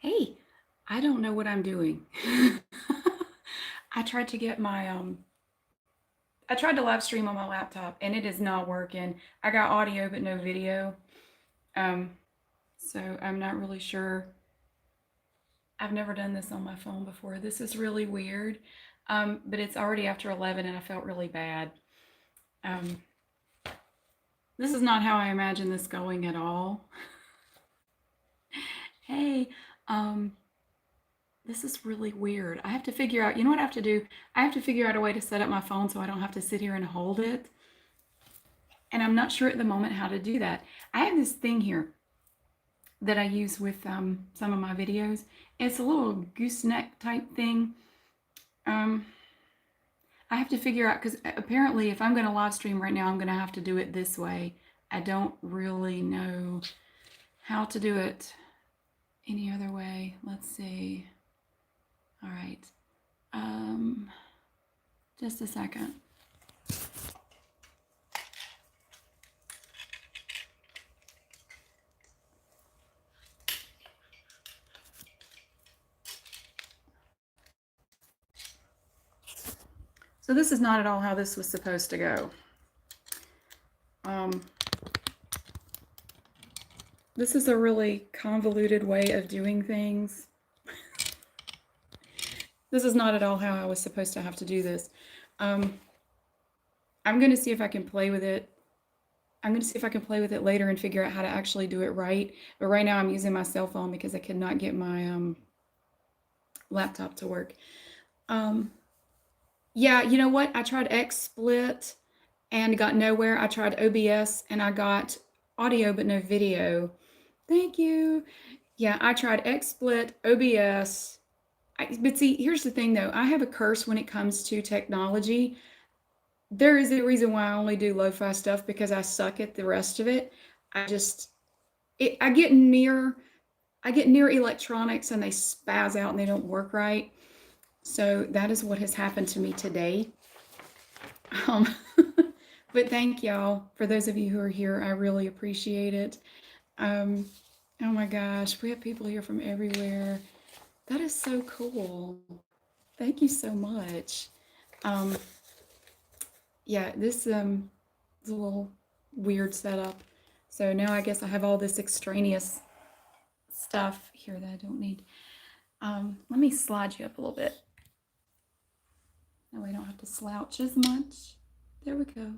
Hey, I don't know what I'm doing. I tried to get my I tried to live stream on my laptop and it is not working. I got audio but no video. Um so I'm not really sure. I've never done this on my phone before. This is really weird. But it's already after 11 and I felt really bad. Um this is not how I imagine this going at all. Hey, um this is really weird. I have to figure out, you know what I have to do? I have to figure out a way to set up my phone so I don't have to sit here and hold it. And I'm not sure at the moment how to do that. I have this thing here that I use with some of my videos. It's a little gooseneck type thing. Um, I have to figure out, because apparently if I'm going to live stream right now, I'm going to have to do it this way. I don't really know how to do it any other way. Let's see. All right. Just a second. So this is not at all how this was supposed to go. This is a really convoluted way of doing things. This is not at all how I was supposed to have to do this. I'm going to see if I can play with it. I'm going to see if I can play with it later and figure out how to actually do it right. But right now I'm using my cell phone because I could not get my laptop to work. Yeah, you know what? I tried XSplit and got nowhere. I tried OBS and I got audio but no video. Thank you. Yeah, I tried XSplit, OBS. But see, here's the thing though. I have a curse when it comes to technology. There is a reason why I only do lo-fi stuff because I suck at the rest of it. I get near electronics and they spaz out and they don't work right. So that is what has happened to me today. But thank y'all for those of you who are here. I really appreciate it. Oh my gosh, we have people here from everywhere. That is so cool. Thank you so much. Yeah, this is a little weird setup. So now I guess I have all this extraneous stuff here that I don't need. Let me slide you up a little bit. That way I don't have to slouch as much. There we go.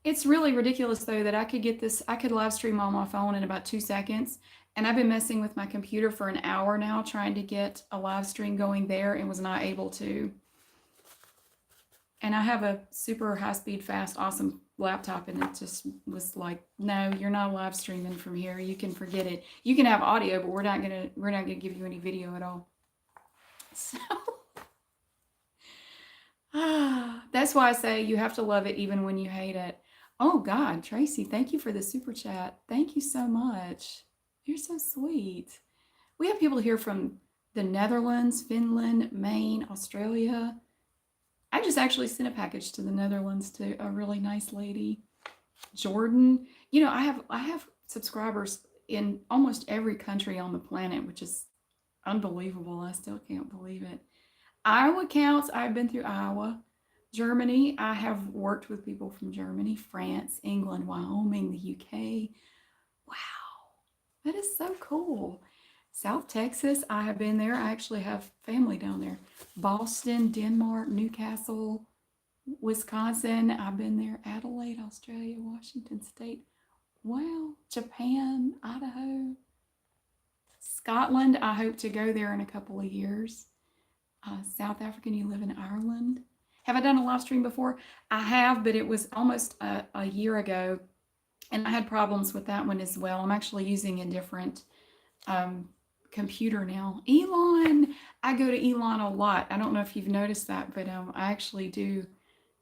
It's really ridiculous though that I could live stream on my phone in about 2 seconds. And I've been messing with my computer for an hour now trying to get a live stream going there and was not able to. And I have a super high speed, fast, awesome laptop and it just was like, no, you're not live streaming from here. You can forget it. You can have audio, but we're not gonna give you any video at all. So that's why I say you have to love it even when you hate it. Oh God, Tracy, thank you for the super chat. Thank you so much. You're so sweet. We have people here from the Netherlands, Finland, Maine, Australia. I just actually sent a package to the Netherlands to a really nice lady. Jordan. You know, I have subscribers in almost every country on the planet, which is unbelievable. I still can't believe it. Iowa counts. I've been through Iowa. Germany, I have worked with people from Germany, France, England, Wyoming, the UK. Wow, that is so cool. South Texas, I have been there. I actually have family down there. Boston, Denmark, Newcastle, Wisconsin, I've been there. Adelaide, Australia, Washington State. Wow, Japan, Idaho, Scotland, I hope to go there in a couple of years. South Africa, you live in Ireland. Have I done a live stream before? I have, but it was almost a year ago, and I had problems with that one as well. I'm actually using a different computer now. Elon, I go to Elon a lot. I don't know if you've noticed that, but I actually do.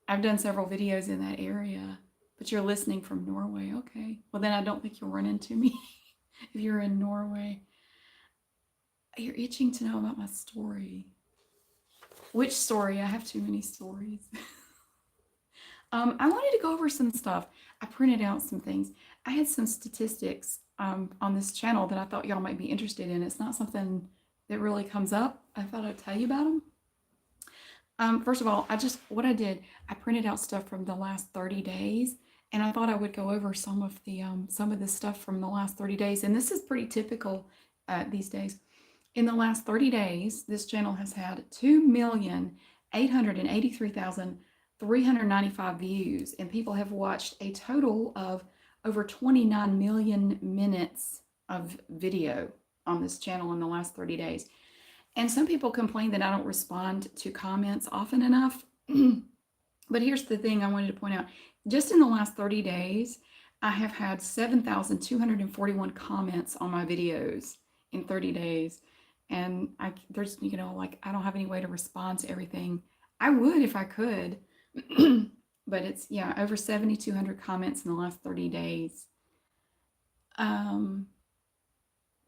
I've done several videos in that area, but you're listening from Norway. Okay. Well, then I don't think you'll run into me if you're in Norway. You're itching to know about my story. Which story? I have too many stories. I wanted to go over some stuff. I printed out some things. I had some statistics on this channel that I thought y'all might be interested in. It's not something that really comes up. I thought I'd tell you about them. First of all, what I did, I printed out stuff from the last 30 days, and I thought I would go over some of the stuff from the last 30 days. And this is pretty typical these days. In the last 30 days, this channel has had 2,883,395 views, and people have watched a total of over 29 million minutes of video on this channel in the last 30 days. And some people complain that I don't respond to comments often enough. But here's the thing I wanted to point out. Just in the last 30 days, I have had 7,241 comments on my videos in 30 days. And there's, I don't have any way to respond to everything. I would if I could. But it's, over 7,200 comments in the last 30 days.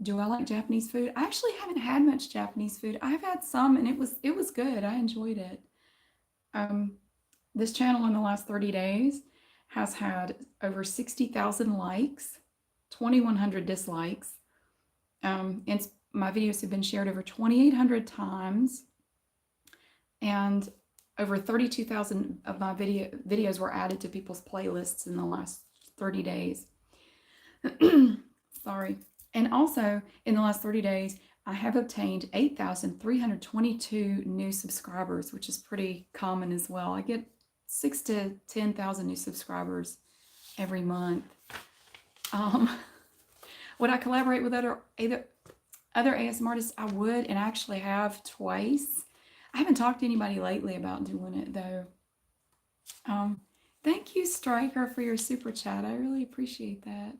Do I like Japanese food? I actually haven't had much Japanese food. I've had some, and it was good. I enjoyed it. This channel in the last 30 days has had over 60,000 likes, 2,100 dislikes. And my videos have been shared over 2,800 times, and over 32,000 of my videos were added to people's playlists in the last 30 days. Sorry. And also, in the last 30 days, I have obtained 8,322 new subscribers, which is pretty common as well. I get 6,000 to 10,000 new subscribers every month. Would I collaborate with other ASMR artists? I would, and I actually have twice. I haven't talked to anybody lately about doing it, though. Thank you, Striker, for your super chat. I really appreciate that.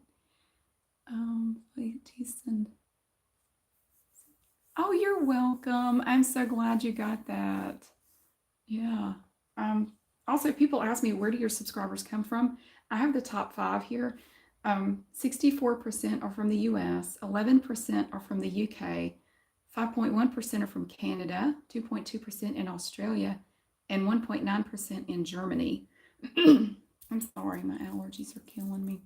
Oh, you're welcome. I'm so glad you got that. Yeah. Also, people ask me, where do your subscribers come from? I have the top 5 here. 64% are from the US, 11% are from the UK, 5.1% are from Canada, 2.2% in Australia, and 1.9% in Germany. I'm sorry, my allergies are killing me.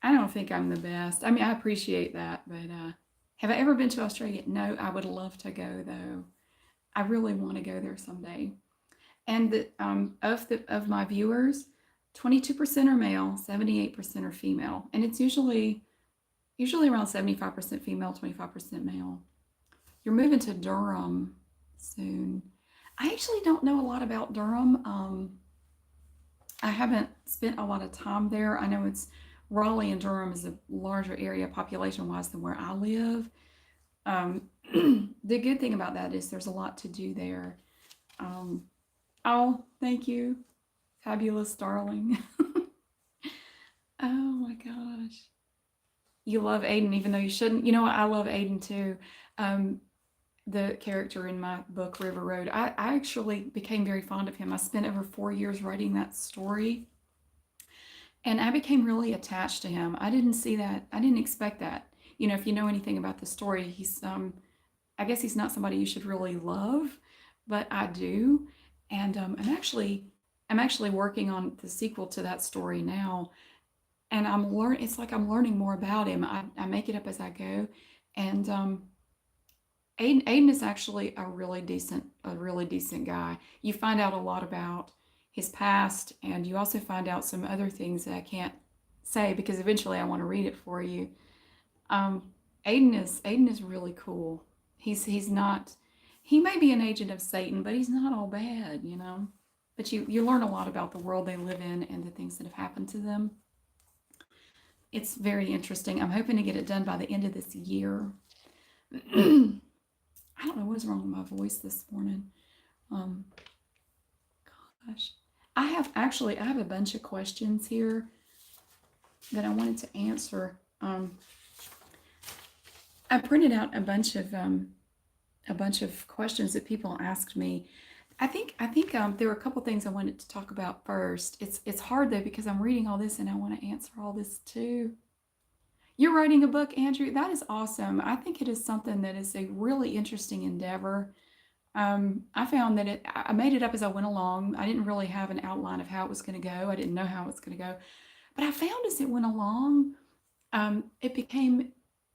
I don't think I'm the best. I mean, I appreciate that, but have I ever been to Australia? No, I would love to go, though. I really want to go there someday. And of my viewers, 22% are male, 78% are female, and it's usually around 75% female, 25% male. You're moving to Durham soon. I actually don't know a lot about Durham. I haven't spent a lot of time there. I know it's Raleigh and Durham is a larger area population-wise than where I live. The good thing about that is there's a lot to do there. Oh, thank you. Fabulous, darling. Oh my gosh. You love Aiden even though you shouldn't. You know what? I love Aiden too. The character in my book, River Road. I actually became very fond of him. I spent over 4 years writing that story. And I became really attached to him. I didn't see that. I didn't expect that. You know, if you know anything about the story, he's, I guess he's not somebody you should really love, but I do. And I'm actually working on the sequel to that story now. And it's like I'm learning more about him. I make it up as I go. And Aiden is actually a really decent guy. You find out a lot about his past, and you also find out some other things that I can't say because eventually I want to read it for you. Aiden is really cool. He may be an agent of Satan, but he's not all bad, you know. But you learn a lot about the world they live in and the things that have happened to them. It's very interesting. I'm hoping to get it done by the end of this year. I don't know what is wrong with my voice this morning. Gosh. I have a bunch of questions here that I wanted to answer. I printed out a bunch of questions that people asked me. I think there were a couple things I wanted to talk about first. It's hard though because I'm reading all this and I want to answer all this too. You're writing a book, Andrew. That is awesome. I think it is something that is a really interesting endeavor. I found that I made it up as I went along. I didn't really have an outline of how it was going to go. I didn't know how it was going to go. But I found as it went along,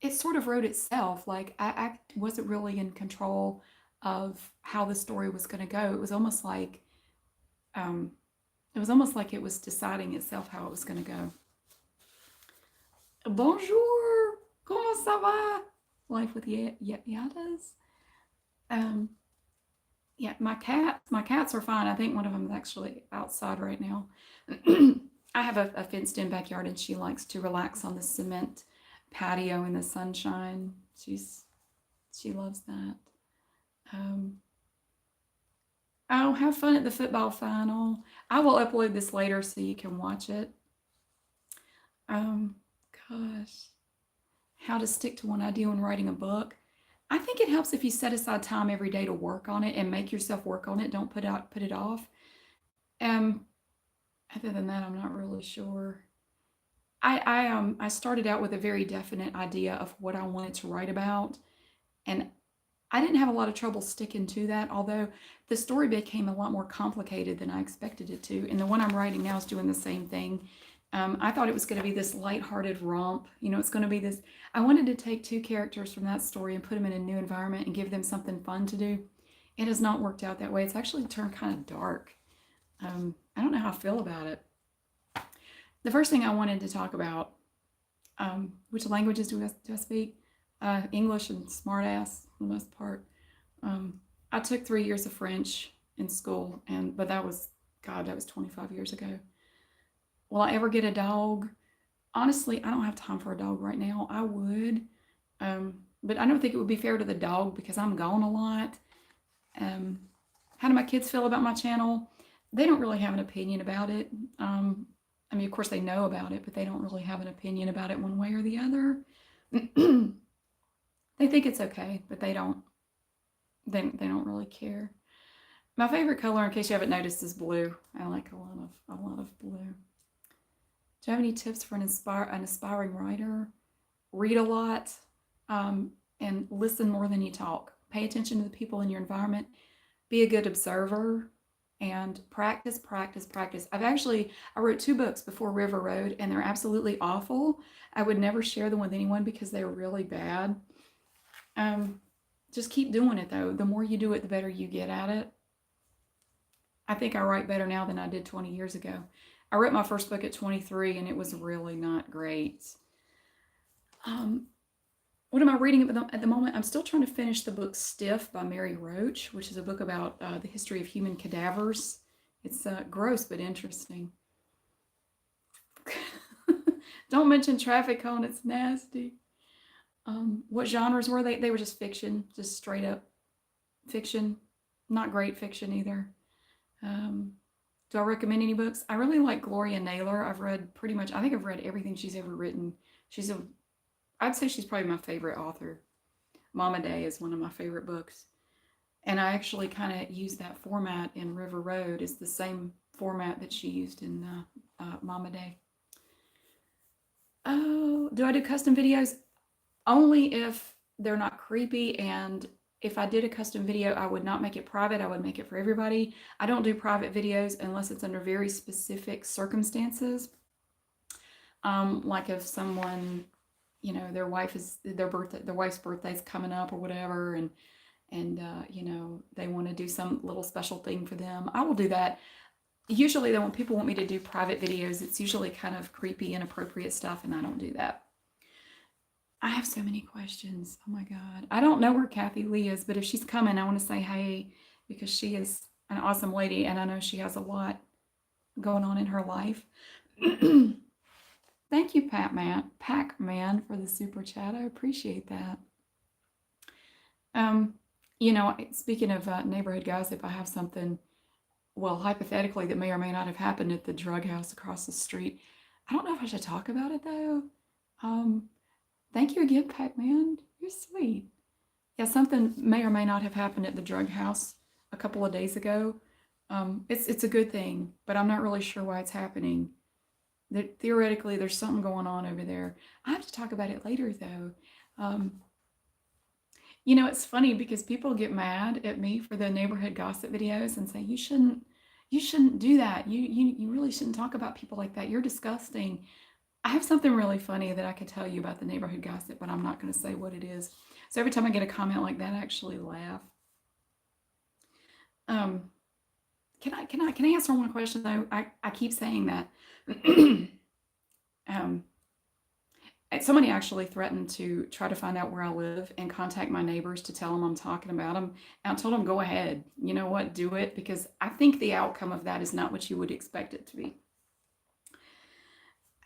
it sort of wrote itself. Like I wasn't really in control of how the story was going to go. Um, it was deciding itself how it was going to go. Bonjour, comment ça va? Life with Yadas. Yeah, my cats are fine. I think one of them is actually outside right now. I have a fenced-in backyard, and she likes to relax on the cement patio in the sunshine. She loves that. Oh, have fun at the football final. I will upload this later so you can watch it. Gosh, how to stick to one idea when writing a book. I think it helps if you set aside time every day to work on it and make yourself work on it. Don't put it off. Other than that, I'm not really sure. I started out with a very definite idea of what I wanted to write about, and I didn't have a lot of trouble sticking to that, although the story became a lot more complicated than I expected it to. And the one I'm writing now is doing the same thing. I thought it was going to be this lighthearted romp. It's going to be this. I wanted to take two characters from that story and put them in a new environment and give them something fun to do. It has not worked out that way. It's actually turned kind of dark. I don't know how I feel about it. The first thing I wanted to talk about, which languages do I speak? English and smartass for the most part. I took 3 years of French in school, but that was 25 years ago. Will I ever get a dog? Honestly, I don't have time for a dog right now. I would, but I don't think it would be fair to the dog because I'm gone a lot. How do my kids feel about my channel? They don't really have an opinion about it. Of course they know about it, but they don't really have an opinion about it one way or the other. They think it's okay, but they don't really care. My favorite color, in case you haven't noticed, is blue. I like a lot of blue. Do you have any tips for an aspiring writer? Read a lot, and listen more than you talk. Pay attention to the people in your environment. Be a good observer, and practice. I wrote 2 books before River Road, and they're absolutely awful. I would never share them with anyone because they're really bad. Just keep doing it though. The more you do it, the better you get at it. I think I write better now than I did 20 years ago. I wrote my first book at 23 and it was really not great. What am I reading at the moment? I'm still trying to finish the book Stiff by Mary Roach, which is a book about the history of human cadavers. It's gross but interesting. Don't mention traffic cone, it's nasty. What genres were they? They were just fiction, just straight up fiction. Not great fiction either. Do I recommend any books? I really like Gloria Naylor. I think I've read everything she's ever written. I'd say she's probably my favorite author. Mama Day is one of my favorite books. And I actually kind of use that format in River Road. It's the same format that she used in Mama Day. Oh, do I do custom videos? Only if they're not creepy, and if I did a custom video, I would not make it private. I would make it for everybody. I don't do private videos unless it's under very specific circumstances. Like if someone, their wife's birthday's coming up or whatever, and they want to do some little special thing for them, I will do that. Usually though, when people want me to do private videos, it's usually kind of creepy, inappropriate stuff, and I don't do that. I have so many questions. Oh my God. I don't know where Kathy Lee is, but if she's coming, I want to say hey, because she is an awesome lady, and I know she has a lot going on in her life. Thank you, Pac-Man, for the super chat. I appreciate that. Speaking of neighborhood gossip, I have something, well, hypothetically, that may or may not have happened at the drug house across the street. I don't know if I should talk about it though. Thank you again, Pac-Man. You're sweet. Yeah, something may or may not have happened at the drug house a couple of days ago. It's a good thing, but I'm not really sure why it's happening. Theoretically, there's something going on over there. I have to talk about it later, though. It's funny because people get mad at me for the neighborhood gossip videos and say, you shouldn't You shouldn't do that. You really shouldn't talk about people like that. You're disgusting. I have something really funny that I could tell you about the neighborhood gossip, but I'm not going to say what it is. So every time I get a comment like that, I actually laugh. Um, can I answer one question though? I keep saying that. um, Somebody actually threatened to try to find out where I live and contact my neighbors to tell them I'm talking about them. And I told them, go ahead. You know what? Do it, because I think the outcome of that is not what you would expect it to be.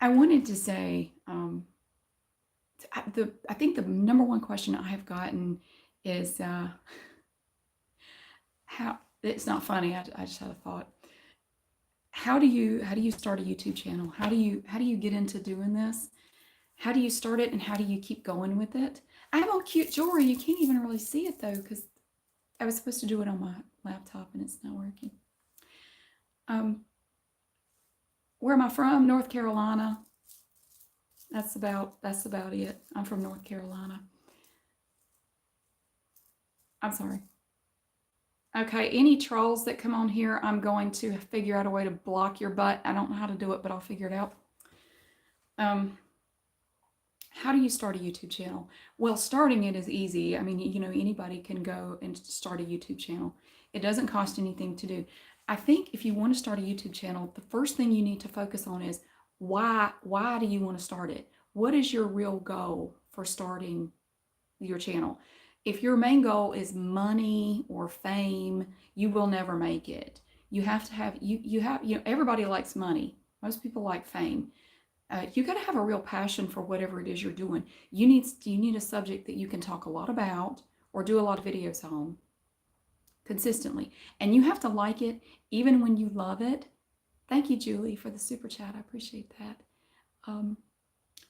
I wanted to say, I think the number one question I have gotten is how. It's not funny. I just had a thought. How do you start a YouTube channel? How do you get into doing this? How do you start it, and how do you keep going with it? I have all cute jewelry. You can't even really see it though, because I was supposed to do it on my laptop and it's not working. Where am I from? North Carolina. That's about it. I'm from North Carolina. I'm sorry. Okay, any trolls that come on here, I'm going to figure out a way to block your butt. I don't know how to do it, but I'll figure it out. How do you start a YouTube channel? Well, starting it is easy. I mean, you know, anybody can go and start a YouTube channel. It doesn't cost anything to do. I think if you want to start a YouTube channel, the first thing you need to focus on is why do you want to start it? What is your real goal for starting your channel? If your main goal is money or fame, you will never make it. You have to have, you know, everybody likes money. Most people like fame. You got to have a real passion for whatever it is you're doing. You need a subject that you can talk a lot about or do a lot of videos on consistently. And you have to like it even when you love it. Thank you, Julie, for the super chat. I appreciate that.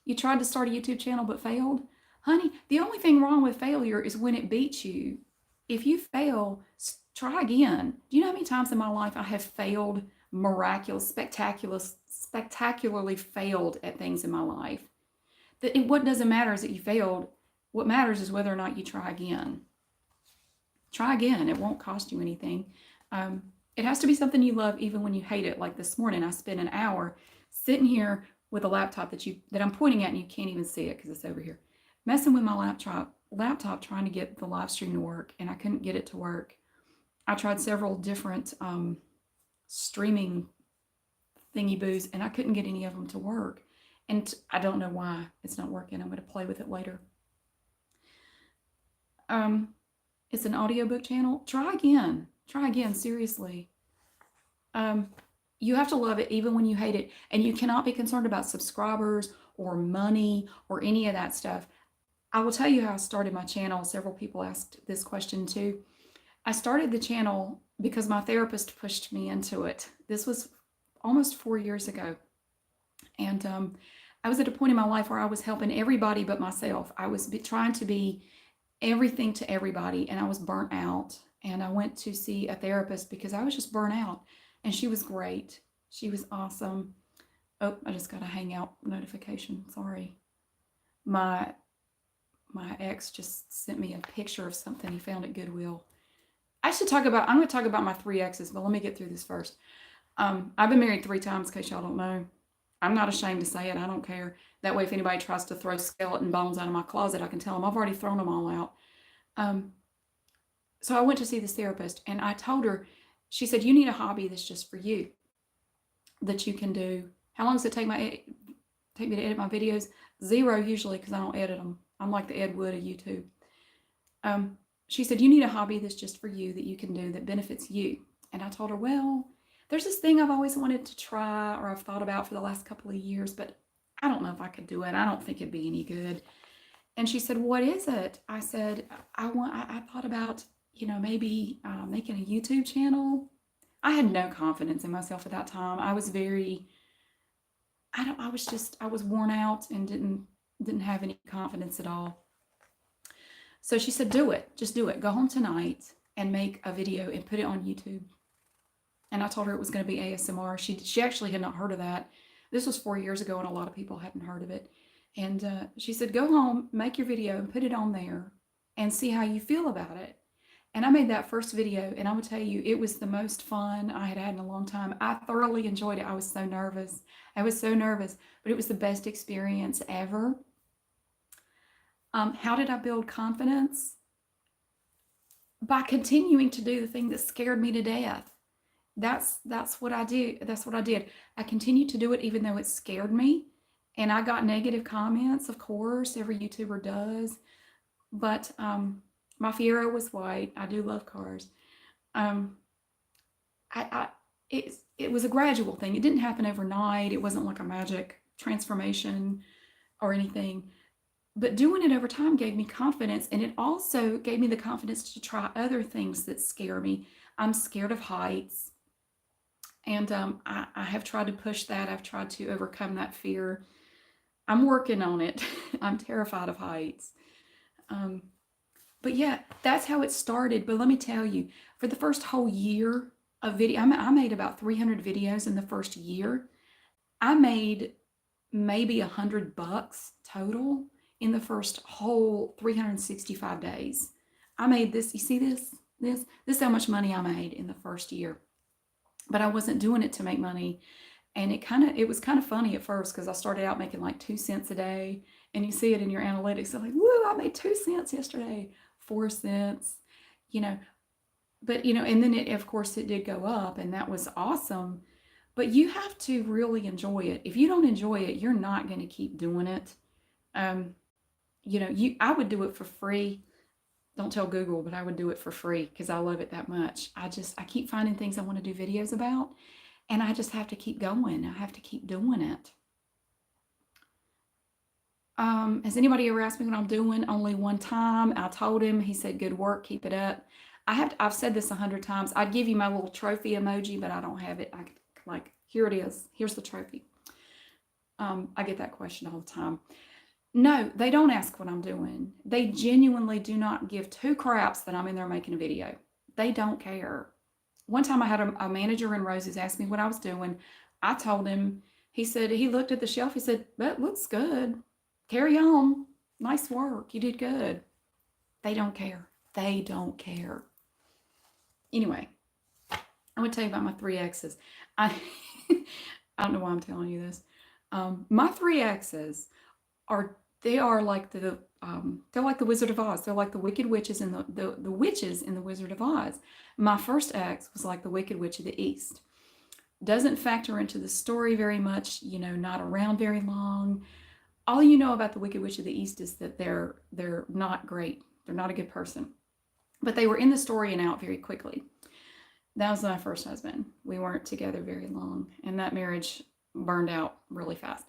You tried to start a YouTube channel but failed? Honey, the only thing wrong with failure is when it beats you. If you fail, try again. Do you know how many times in my life I have failed spectacularly failed at things in my life? What doesn't matter is that you failed. What matters is whether or not you try again. Try again. It won't cost you anything. It has to be something you love even when you hate it. Like this morning, I spent an hour sitting here with a laptop that I'm pointing at and you can't even see it because it's over here. Messing with my laptop trying to get the live stream to work, and I couldn't get it to work. I tried several different streaming thingy-boos, and I couldn't get any of them to work. And I don't know why it's not working. I'm going to play with it later. It's an audiobook channel. Try again. Try again, seriously. You have to love it even when you hate it. And you cannot be concerned about subscribers or money or any of that stuff. I will tell you how I started my channel. Several people asked this question too. I started the channel because my therapist pushed me into it. This was almost 4 years ago. And I was at a point in my life where I was helping everybody but myself. I was trying to be everything to everybody, and I was burnt out. And I went to see a therapist because I was just burnt out. And she was great. She was awesome. Oh, I just got a hangout notification. Sorry. My ex just sent me a picture of something he found at Goodwill. I'm going to talk about my 3 exes, but let me get through this first. I've been married 3 times, in case y'all don't know. I'm not ashamed to say it. I don't care. That way, if anybody tries to throw skeleton bones out of my closet, I can tell them I've already thrown them all out. So I went to see this therapist, and I told her, she said, you need a hobby that's just for you, that you can do. How long does it take me to edit my videos? 0 usually, because I don't edit them. I'm like the Ed Wood of YouTube. She said, you need a hobby that's just for you, that you can do, that benefits you. And I told her, well, there's this thing I've always wanted to try, or I've thought about for the last couple of years, but I don't know if I could do it. I don't think it'd be any good. And she said, what is it? I said, I thought about, you know, maybe making a YouTube channel. I had no confidence in myself at that time. I was I was worn out and didn't have any confidence at all. So she said, do it. Just do it. Go home tonight and make a video and put it on YouTube. And I told her it was going to be ASMR. She actually had not heard of that. This was 4 years ago, and a lot of people hadn't heard of it. And she said, go home, make your video, and put it on there, and see how you feel about it. And I made that first video, and I'm gonna tell you, it was the most fun I had had in a long time. I thoroughly enjoyed it. I was so nervous. I was so nervous, but it was the best experience ever. How did I build confidence? By continuing to do the thing that scared me to death. That's what I did. That's what I did. I continued to do it even though it scared me. And I got negative comments, of course, every YouTuber does. But my Fiero was white. I do love cars. Um, I it was a gradual thing. It didn't happen overnight. It wasn't like a magic transformation or anything. But doing it over time gave me confidence, and it also gave me the confidence to try other things that scare me. I'm scared of heights, and I have tried to push that. I've tried to overcome that fear. I'm working on it. I'm terrified of heights. But yeah, that's how it started. But let me tell you, for the first whole year of video, I made about 300 videos in the first year. I made maybe $100 total in the first whole 365 days. I made this, you see this? This is how much money I made in the first year. But I wasn't doing it to make money. And it was kind of funny at first because I started out making like 2 cents a day. And you see it in your analytics. I'm like, woo, I made 2 cents yesterday, 4 cents, you know. But, you know, and then of course, it did go up, and that was awesome. But you have to really enjoy it. If you don't enjoy it, you're not going to keep doing it. You know, I would do it for free. Don't tell Google, but I would do it for free because I love it that much. I keep finding things I want to do videos about, and I just have to keep going. I have to keep doing it. Has anybody ever asked me what I'm doing? Only one time. I told him. He said, good work, keep it up. I've said this 100 times. I'd give you my little trophy emoji, but I don't have it. Like, here it is. Here's the trophy. I get that question all the time. No, they don't ask what I'm doing. They genuinely do not give two craps that I'm in there making a video. They don't care. One time I had a manager in Roses ask me what I was doing. I told him. He said, he looked at the shelf. He said, that looks good. Carry on. Nice work. You did good. They don't care. They don't care. Anyway, I'm going to tell you about my 3 exes. I don't know why I'm telling you this. My 3 exes are like they're like the Wizard of Oz. They're like the wicked witches and the witches in the Wizard of Oz. My first ex was like the Wicked Witch of the East. Doesn't factor into the story very much, you know, not around very long. All you know about the Wicked Witch of the East is that they're not great. They're not a good person. But they were in the story and out very quickly. That was my first husband. We weren't together very long, and that marriage burned out really fast.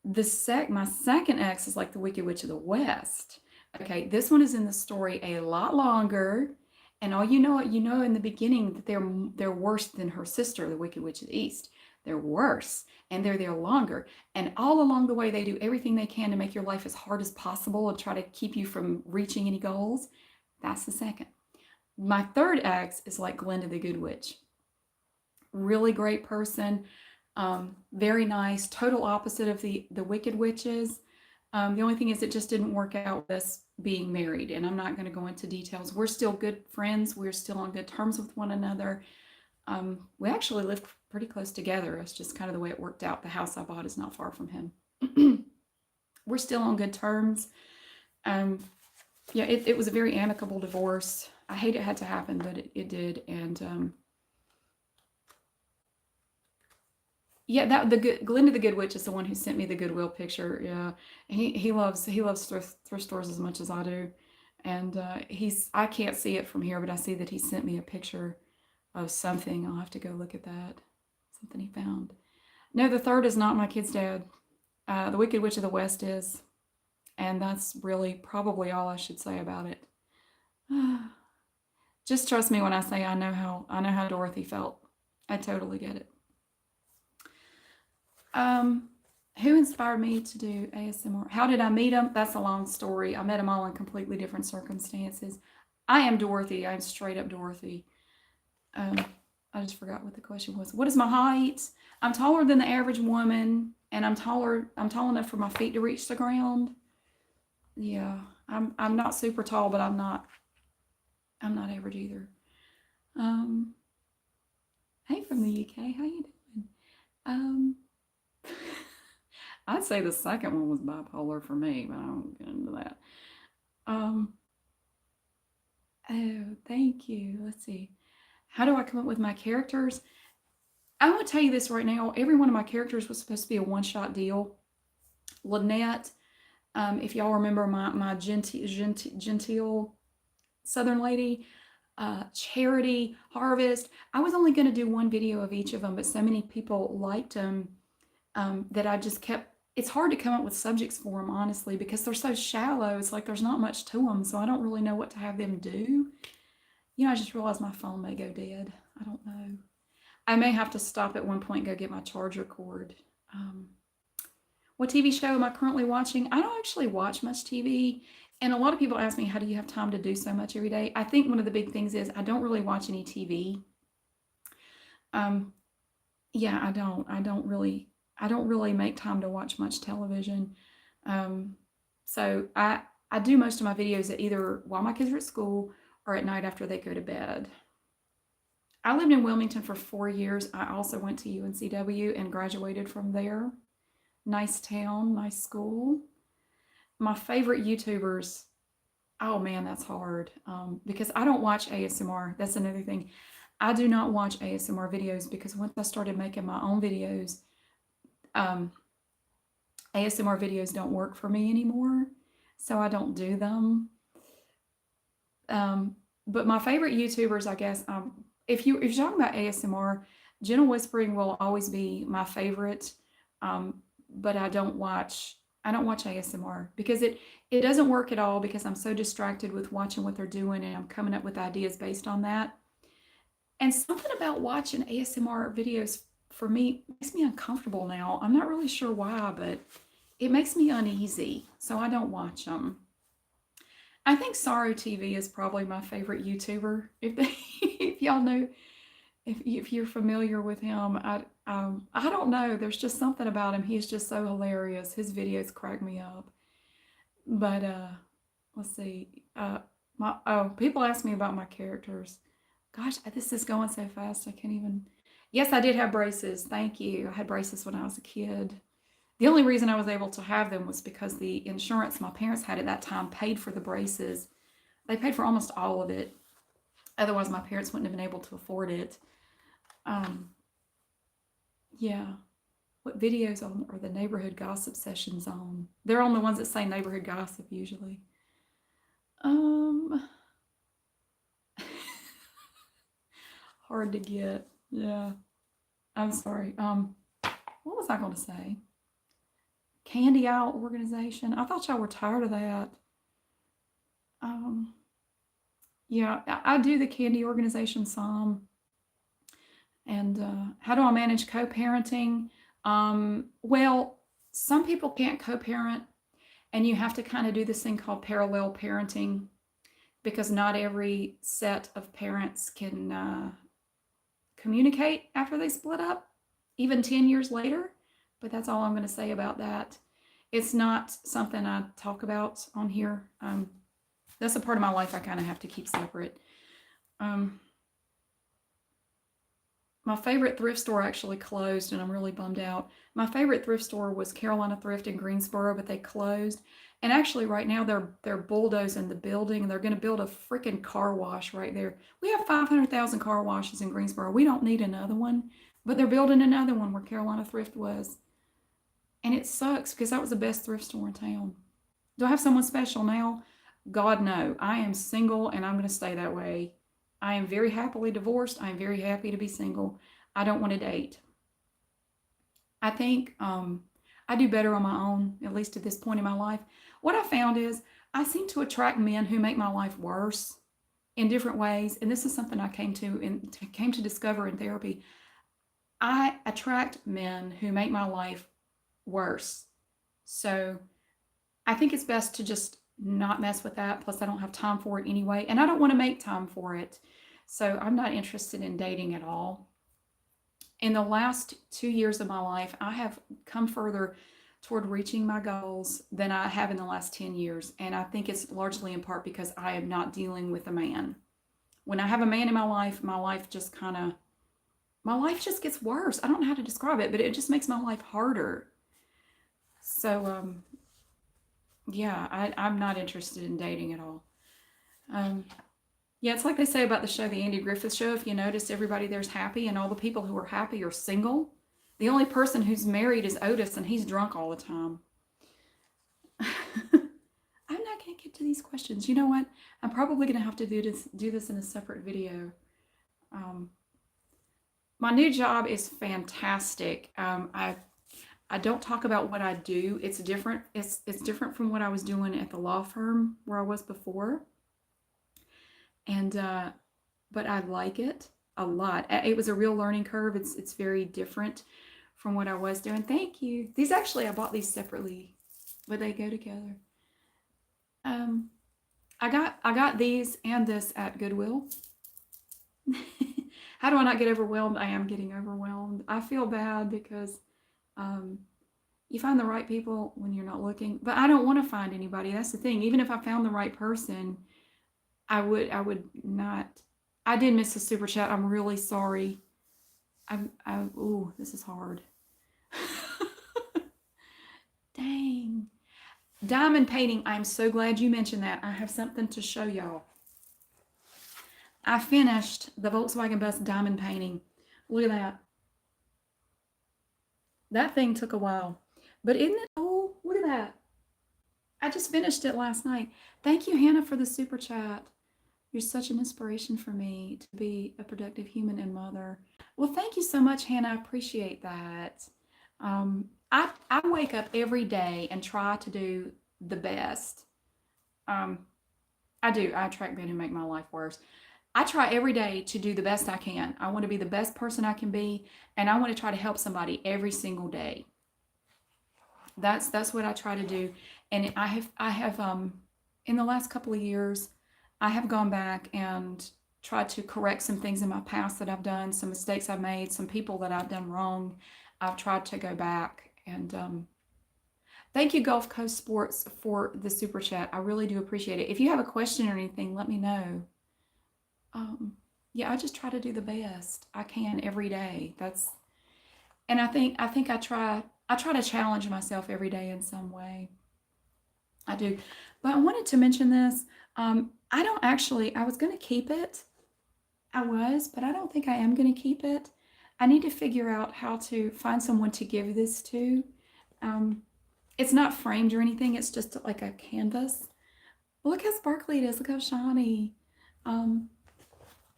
My second ex is like the Wicked Witch of the West. Okay, this one is in the story a lot longer, and all you know in the beginning that they're worse than her sister, the Wicked Witch of the East. They're worse, and they're there longer. And all along the way, they do everything they can to make your life as hard as possible and try to keep you from reaching any goals. That's the second. My third ex is like Glinda the Good Witch. Really great person. Very nice. Total opposite of the Wicked Witches. The only thing is it just didn't work out with us being married. And I'm not going to go into details. We're still good friends. We're still on good terms with one another. We actually live pretty close together. It's just kind of the way it worked out. The house I bought is not far from him. We're still on good terms. Yeah, it was a very amicable divorce. I hate it had to happen, but it did. And yeah, Glinda the Good Witch is the one who sent me the Goodwill picture. Yeah, he loves thrift stores as much as I do, and I can't see it from here, but I see that he sent me a picture of something. I'll have to go look at that. Something he found. No, the third is not my kid's dad. The Wicked Witch of the West is, and that's really probably all I should say about it. Just trust me when I say I know how Dorothy felt. I totally get it. Who inspired me to do ASMR? How did I meet them? That's a long story. I met them all in completely different circumstances. I am Dorothy. I'm straight up Dorothy. I just forgot what the question was. What is my height? I'm taller than the average woman, and I'm tall enough for my feet to reach the ground. Yeah, I'm not super tall, but I'm I'm not average either. Um, hey, from the UK, how you doing? Um, I'd say the second one was bipolar for me, but I won't get into that. Um, oh, thank you. Let's see. How do I come up with my characters? I want to tell you this right now. Every one of my characters was supposed to be a one-shot deal. Lynette, if y'all remember my genteel Southern lady, Charity, Harvest. I was only going to do one video of each of them, but so many people liked them that I just kept. It's hard to come up with subjects for them, honestly, because they're so shallow. It's like there's not much to them, so I don't really know what to have them do. You know, I just realized my phone may go dead. I don't know. I may have to stop at one point and go get my charger cord. What TV show am I currently watching? I don't actually watch much TV. And a lot of people ask me, how do you have time to do so much every day? I think one of the big things is I don't really watch any TV. Yeah, I don't. I don't really make time to watch much television. So I do most of my videos at either while my kids are at school or at night after they go to bed. I lived in Wilmington for 4 years. I also went to UNCW and graduated from there. Nice town, nice school. My favorite YouTubers, oh man, that's hard because I don't watch ASMR. That's another thing. I do not watch ASMR videos because once I started making my own videos, ASMR videos don't work for me anymore, so I don't do them. But my favorite YouTubers, I guess, if you're talking about ASMR, gentle whispering will always be my favorite. But I don't watch ASMR because it doesn't work at all because I'm so distracted with watching what they're doing and I'm coming up with ideas based on that. And something about watching ASMR videos for me makes me uncomfortable now. I'm not really sure why, but it makes me uneasy, so I don't watch them. I think Sorrow TV is probably my favorite YouTuber. If y'all know, if you're familiar with him, I don't know. There's just something about him. He's just so hilarious. His videos crack me up. But let's see. People ask me about my characters. Gosh, this is going so fast. I can't even. Yes, I did have braces. Thank you. I had braces when I was a kid. The only reason I was able to have them was because the insurance my parents had at that time paid for the braces. They paid for almost all of it. Otherwise, my parents wouldn't have been able to afford it. Yeah. What videos are the neighborhood gossip sessions on? They're on the ones that say neighborhood gossip usually. Hard to get. Yeah. I'm sorry. What was I going to say? Candy Owl organization. I thought y'all were tired of that. Yeah, I do the candy organization some. And how do I manage co-parenting? Well, some people can't co-parent, and you have to kind of do this thing called parallel parenting because not every set of parents can communicate after they split up, even 10 years later. But that's all I'm going to say about that. It's not something I talk about on here. That's a part of my life I kind of have to keep separate. My favorite thrift store actually closed, and I'm really bummed out. My favorite thrift store was Carolina Thrift in Greensboro, but they closed. And actually, right now they're bulldozing the building, and they're going to build a freaking car wash right there. We have 500,000 car washes in Greensboro. We don't need another one, but they're building another one where Carolina Thrift was. And it sucks because that was the best thrift store in town. Do I have someone special now? God, no. I am single, and I'm going to stay that way. I am very happily divorced. I am very happy to be single. I don't want to date. I think I do better on my own, at least at this point in my life. What I found is I seem to attract men who make my life worse in different ways. And this is something I came to discover in therapy. I attract men who make my life worse. So I think it's best to just not mess with that. Plus, I don't have time for it anyway. And I don't want to make time for it. So I'm not interested in dating at all. In the last 2 years of my life, I have come further toward reaching my goals than I have in the last 10 years. And I think it's largely in part because I am not dealing with a man. When I have a man in my life just kind of, my life just gets worse. I don't know how to describe it, but it just makes my life harder. So, yeah, I'm not interested in dating at all. Um, yeah, it's like they say about the show, The Andy Griffith Show. If you notice, everybody there's happy, and all the people who are happy are single. The only person who's married is Otis, and he's drunk all the time. I'm not going to get to these questions. You know what? I'm probably going to have to do this in a separate video. Um, my new job is fantastic. I don't talk about what I do. It's different. It's different from what I was doing at the law firm where I was before. And but I like it a lot. It was a real learning curve. It's very different from what I was doing. Thank you. These actually, I bought these separately, but they go together. I got these and this at Goodwill. How do I not get overwhelmed? I am getting overwhelmed. I feel bad because you find the right people when you're not looking, but I don't want to find anybody. That's the thing. Even if I found the right person, I would not. I did miss a super chat. I'm really sorry. Oh, this is hard. Dang. Diamond painting. I'm so glad you mentioned that. I have something to show y'all. I finished the Volkswagen Bus diamond painting. Look at that. That thing took a while. But isn't it cool? Look at that. I just finished it last night. Thank you, Hannah, for the super chat. You're such an inspiration for me to be a productive human and mother. Well, thank you so much, Hannah. I appreciate that. I wake up every day and try to do the best. I do. I attract men who make my life worse. I try every day to do the best I can. I want to be the best person I can be, and I want to try to help somebody every single day. That's what I try to do. And I have in the last couple of years, I have gone back and tried to correct some things in my past that I've done, some mistakes I've made, some people that I've done wrong. I've tried to go back and thank you, Gulf Coast Sports, for the super chat. I really do appreciate it. If you have a question or anything, let me know. Yeah, I just try to do the best I can every day. And I think I try to challenge myself every day in some way. I do. But I wanted to mention this. I don't actually, I was going to keep it. But I don't think I am going to keep it. I need to figure out how to find someone to give this to. It's not framed or anything. It's just like a canvas. Look how sparkly it is. Look how shiny.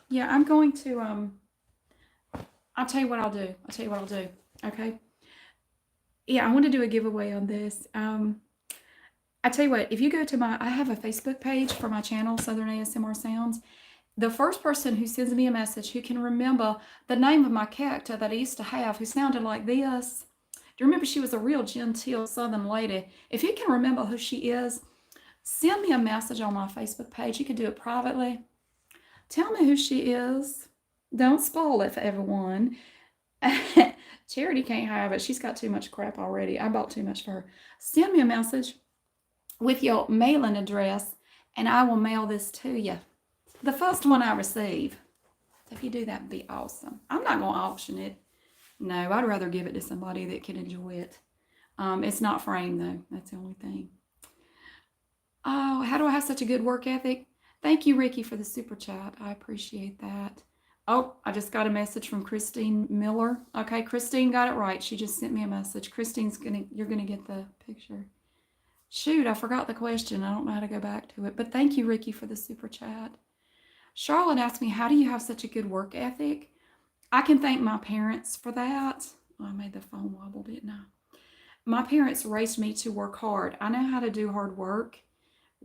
Yeah, I'm going to, I'll tell you what I'll do. Okay. Yeah, I want to do a giveaway on this. I tell you what, if you go to I have a Facebook page for my channel, Southern ASMR Sounds. The first person who sends me a message who can remember the name of my character that I used to have, who sounded like this. Do you remember she was a real genteel Southern lady? If you can remember who she is, send me a message on my Facebook page. You can do it privately. Tell me who she is. Don't spoil it for everyone. Charity can't have it. She's got too much crap already. I bought too much for her. Send me a message with your mailing address, and I will mail this to you. The first one I receive. If you do that, would be awesome. I'm not going to auction it. No, I'd rather give it to somebody that can enjoy it. It's not framed, though. That's the only thing. Oh, how do I have such a good work ethic? Thank you, Ricky, for the super chat. I appreciate that. Oh, I just got a message from Christine Miller. Okay, Christine got it right. She just sent me a message. You're gonna get the picture. Shoot, I forgot the question. I don't know how to go back to it. But thank you, Ricky, for the super chat. Charlotte asked me, how do you have such a good work ethic? I can thank my parents for that. Oh, I made the phone wobble, didn't I? My parents raised me to work hard. I know how to do hard work.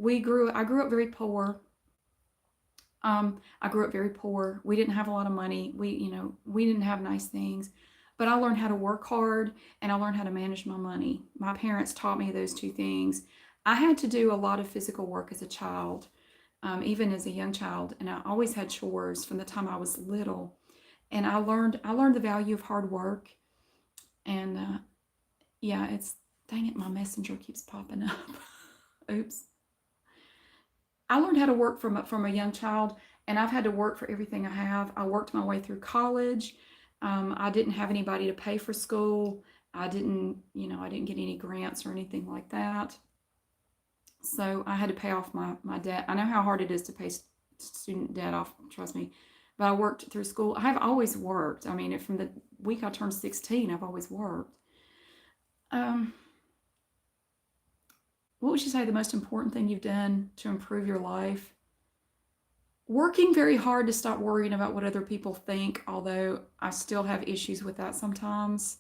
I grew up very poor. I grew up very poor. We didn't have a lot of money. We didn't have nice things, but I learned how to work hard and I learned how to manage my money. My parents taught me those two things. I had to do a lot of physical work as a child, even as a young child, and I always had chores from the time I was little. And I learned the value of hard work. And yeah, dang it, my messenger keeps popping up. Oops. I learned how to work from a young child, And I've had to work for everything I have. I worked my way through college. I didn't have anybody to pay for school. I didn't get any grants or anything like that. So I had to pay off my debt. I know how hard it is to pay student debt off, trust me. But I worked through school. I've always worked. I mean, from the week I turned 16, I've always worked. Um, what would you say the most important thing you've done to improve your life? Working very hard to stop worrying about what other people think, although I still have issues with that sometimes.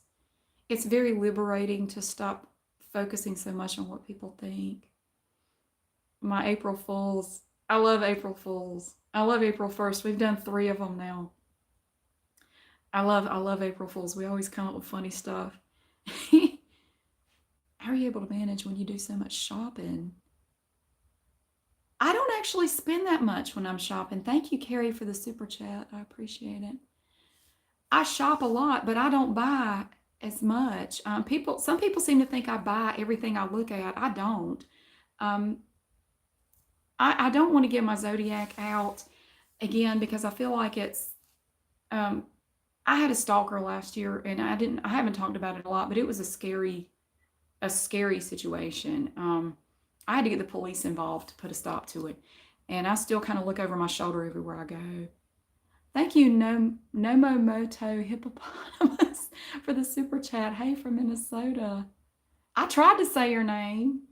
It's very liberating to stop focusing so much on what people think. My April Fools. I love April Fools. I love April 1st. We've done 3 of them now. I love April Fools. We always come up with funny stuff. How are you able to manage when you do so much shopping? I don't actually spend that much when I'm shopping. Thank you, Carrie, for the super chat. I appreciate it. I shop a lot, but I don't buy as much. Some people seem to think I buy everything I look at. I don't. Um, I don't want to get my Zodiac out again because I feel like it's. I had a stalker last year, and I haven't talked about it a lot, but it was a scary situation. I had to get the police involved to put a stop to it, and I still kind of look over my shoulder everywhere I go. Thank you, Nomomoto Hippopotamus, for the super chat. Hey, from Minnesota. I tried to say your name.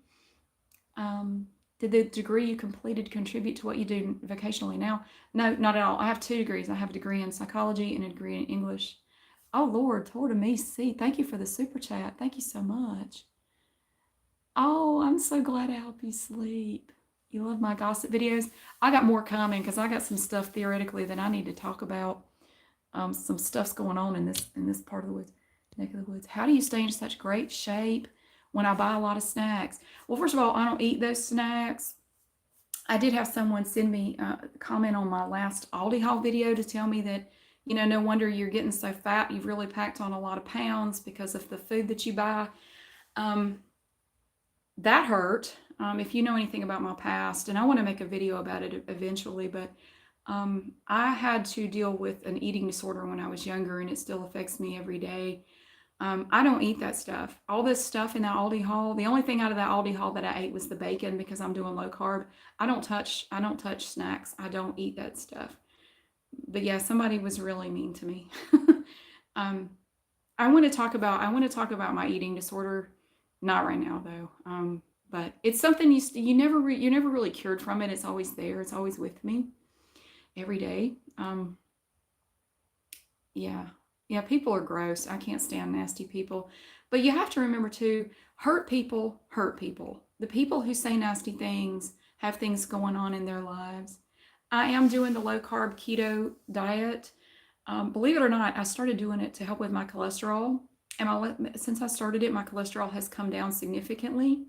Did the degree you completed contribute to what you do vocationally now? No, not at all. I have 2 degrees. I have a degree in psychology and a degree in English. Oh, Lord of me, see. Thank you for the super chat. Thank you so much. Oh, I'm so glad I help you sleep. You love my gossip videos. I got more coming because I got some stuff theoretically that I need to talk about. Some stuff's going on in this part of the woods, neck of the woods. How do you stay in such great shape when I buy a lot of snacks? Well, first of all, I don't eat those snacks. I did have someone send me a comment on my last Aldi haul video to tell me that, no wonder you're getting so fat. You've really packed on a lot of pounds because of the food that you buy. That hurt. If you know anything about my past, and I want to make a video about it eventually, but I had to deal with an eating disorder when I was younger, and it still affects me every day. I don't eat that stuff. All this stuff in that Aldi haul, the only thing out of that Aldi haul that I ate was the bacon because I'm doing low carb. I don't touch snacks. I don't eat that stuff. But yeah, somebody was really mean to me. I want to talk about my eating disorder. Not right now though. But it's something you're never really cured from it. It's always there. It's always with me every day. Yeah, people are gross. I can't stand nasty people. But you have to remember too, hurt people hurt people. The people who say nasty things have things going on in their lives. I am doing the low carb keto diet. Believe it or not, I started doing it to help with my cholesterol. And since I started it, my cholesterol has come down significantly.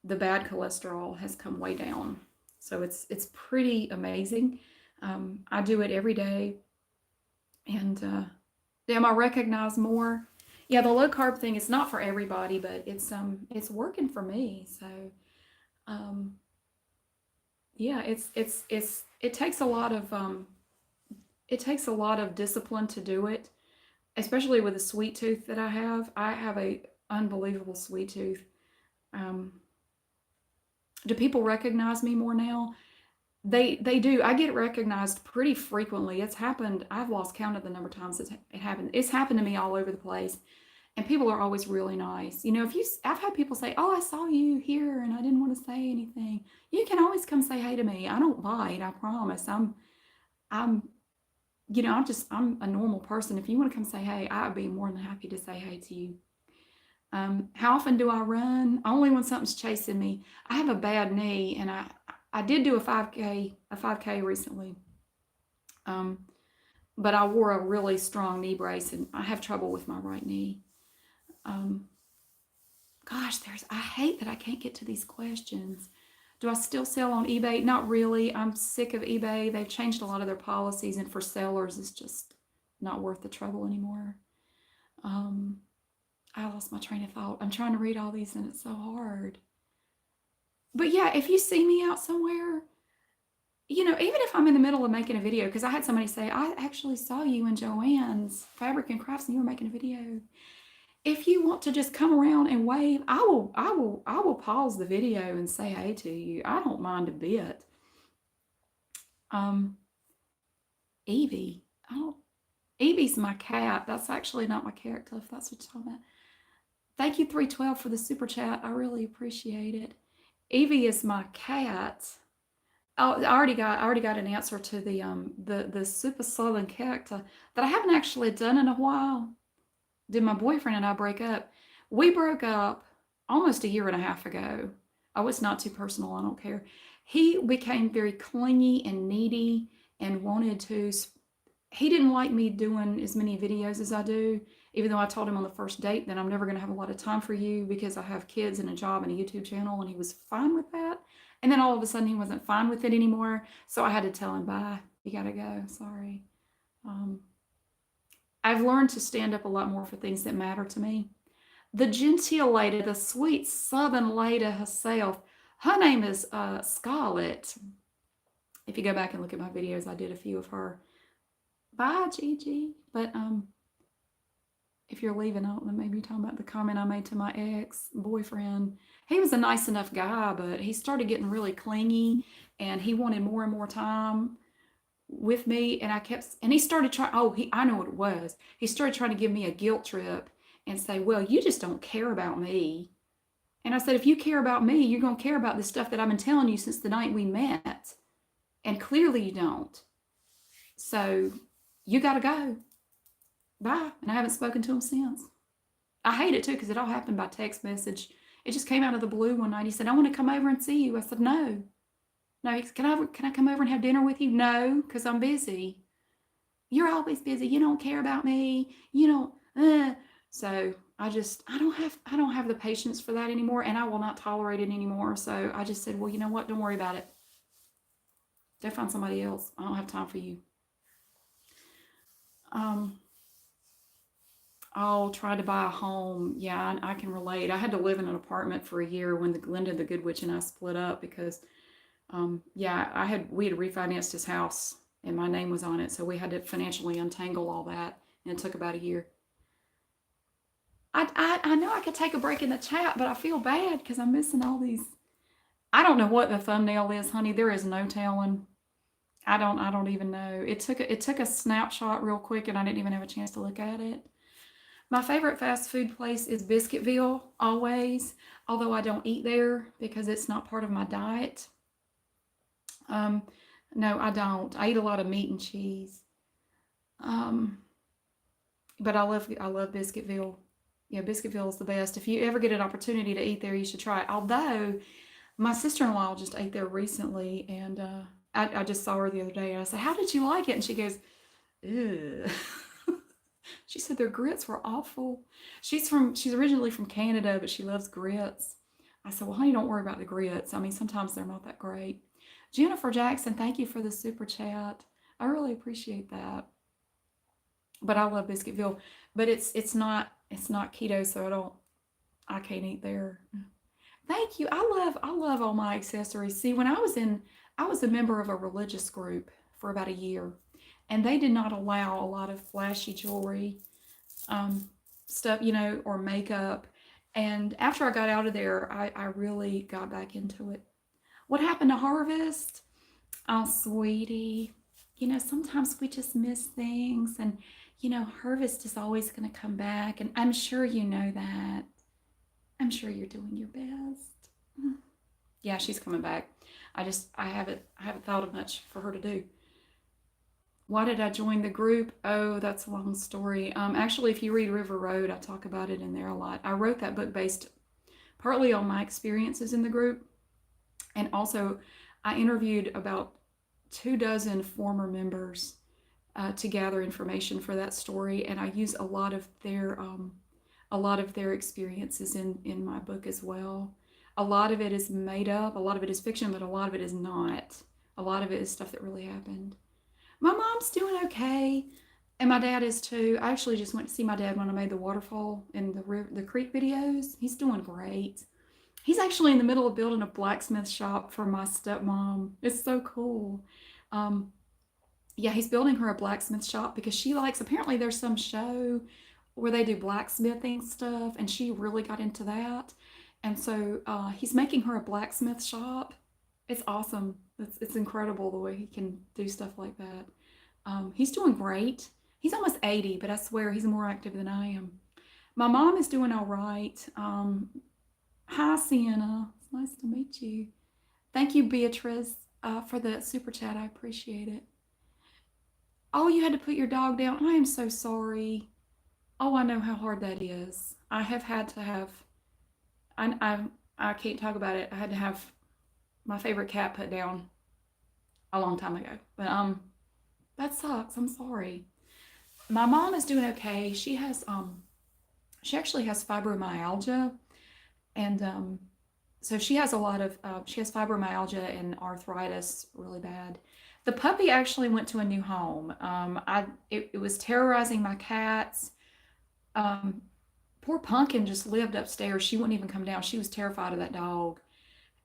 The bad cholesterol has come way down. So it's pretty amazing. I do it every day. And damn, I recognize more. Yeah, the low carb thing is not for everybody, but it's working for me. So yeah, it takes a lot of discipline to do it, especially with a sweet tooth that I have. I have a unbelievable sweet tooth. Do people recognize me more now? They do. I get recognized pretty frequently. It's happened. I've lost count of the number of times it happened. It's happened to me all over the place. And people are always really nice. I've had people say, "Oh, I saw you here and I didn't want to say anything." You can always come say hey to me. I don't bite, I promise. I'm I'm a normal person. If you want to come say hey, I'd be more than happy to say hey to you. How often do I run? Only when something's chasing me. I have a bad knee, and I did do a 5K recently. But I wore a really strong knee brace, and I have trouble with my right knee. Gosh, I hate that I can't get to these questions. Do I still sell on eBay? Not really. I'm sick of eBay. They've changed a lot of their policies, and for sellers, it's just not worth the trouble anymore. I lost my train of thought. I'm trying to read all these, and it's so hard. But yeah, if you see me out somewhere, even if I'm in the middle of making a video, because I had somebody say, I actually saw you in Joanne's Fabric and Crafts and you were making a video. If you want to just come around and wave, I will pause the video and say hey to you. I don't mind a bit. Evie. Evie's my cat. That's actually not my character, if that's what you're talking about. Thank you, 312, for the super chat. I really appreciate it. Evie is my cat. Oh, I already got an answer to the super southern character that I haven't actually done in a while. Did my boyfriend and I break up? We broke up almost a year and a half ago. Oh, it's not too personal. I don't care. He became very clingy and needy and wanted to. He didn't like me doing as many videos as I do, even though I told him on the first date that I'm never going to have a lot of time for you because I have kids and a job and a YouTube channel, and he was fine with that. And then all of a sudden he wasn't fine with it anymore, so I had to tell him, bye, you gotta go, sorry. I've learned to stand up a lot more for things that matter to me. The genteel lady, the sweet southern lady herself, her name is Scarlett. If you go back and look at my videos, I did a few of her. Bye, Gigi. But if you're leaving out, then maybe you're talking about the comment I made to my ex-boyfriend. He was a nice enough guy, but he started getting really clingy, and he wanted more and more time with me, and he started trying, I know what it was. He started trying to give me a guilt trip and say, well, you just don't care about me. And I said, if you care about me, you're going to care about the stuff that I've been telling you since the night we met. And clearly you don't. So you got to go. Bye. And I haven't spoken to him since. I hate it too, because it all happened by text message. It just came out of the blue one night. He said, I want to come over and see you. I said, no. No, can I come over and have dinner with you? No, because I'm busy. You're always busy. You don't care about me. You don't. So I don't have the patience for that anymore, and I will not tolerate it anymore. So I just said, well, you know what? Don't worry about it. Go find somebody else. I don't have time for you. I'll try to buy a home. Yeah, I can relate. I had to live in an apartment for a year when Linda the Good Witch and I split up because we had refinanced his house and my name was on it, so we had to financially untangle all that, and it took about a year. I know I could take a break in the chat, but I feel bad because I'm missing all these. I don't know what the thumbnail is, honey. There is no telling. I don't even know. It took a snapshot real quick, and I didn't even have a chance to look at it. My favorite fast food place is Biscuitville, always, although I don't eat there because it's not part of my diet. No, I don't. I eat a lot of meat and cheese. But I love Biscuitville. Yeah, Biscuitville is the best. If you ever get an opportunity to eat there, you should try it. Although my sister-in-law just ate there recently, and I just saw her the other day, and I said, how did you like it? And she goes, ew. She said their grits were awful. She's originally from Canada, but she loves grits. I said, well, honey, don't worry about the grits. I mean, sometimes they're not that great. Jennifer Jackson, thank you for the super chat. I really appreciate that. But I love Biscuitville. But it's not keto, so I can't eat there. Thank you. I love all my accessories. See, when I was a member of a religious group for about a year, and they did not allow a lot of flashy jewelry, stuff, or makeup. And after I got out of there, I really got back into it. What happened to Harvest? Oh, sweetie, sometimes we just miss things, and Harvest is always going to come back, and I'm sure you know that. I'm sure you're doing your best. Yeah, she's coming back. I haven't thought of much for her to do. Why did I join the group? Oh, that's a long story. Actually, if you read River Road, I talk about it in there a lot. I wrote that book based partly on my experiences in the group, and also I interviewed about 24 former members to gather information for that story, and I use a lot of their experiences in my book as well. A lot of it is made up, a lot of it is fiction, but a lot of it is not. A lot of it is stuff that really happened. My mom's doing okay, and my dad is too. I actually just went to see my dad when I made the waterfall and the creek videos. He's doing great. He's actually in the middle of building a blacksmith shop for my stepmom. It's so cool. Um, yeah, he's building her a blacksmith shop because she likes, apparently there's some show where they do blacksmithing stuff, and she really got into that. And so he's making her a blacksmith shop. It's awesome. It's incredible the way he can do stuff like that. He's doing great. He's almost 80, but I swear he's more active than I am. My mom is doing all right. Hi, Sienna. It's nice to meet you. Thank you, Beatrice, for the super chat. I appreciate it. Oh, you had to put your dog down. I am so sorry. Oh, I know how hard that is. I have had to have, I can't talk about it. I had to have my favorite cat put down a long time ago. But that sucks. I'm sorry. My mom is doing okay. She actually has fibromyalgia, and so she has a lot of she has fibromyalgia and arthritis really bad. The puppy actually went to a new home. It was terrorizing my cats. Poor Pumpkin just lived upstairs. She wouldn't even come down. She was terrified of that dog.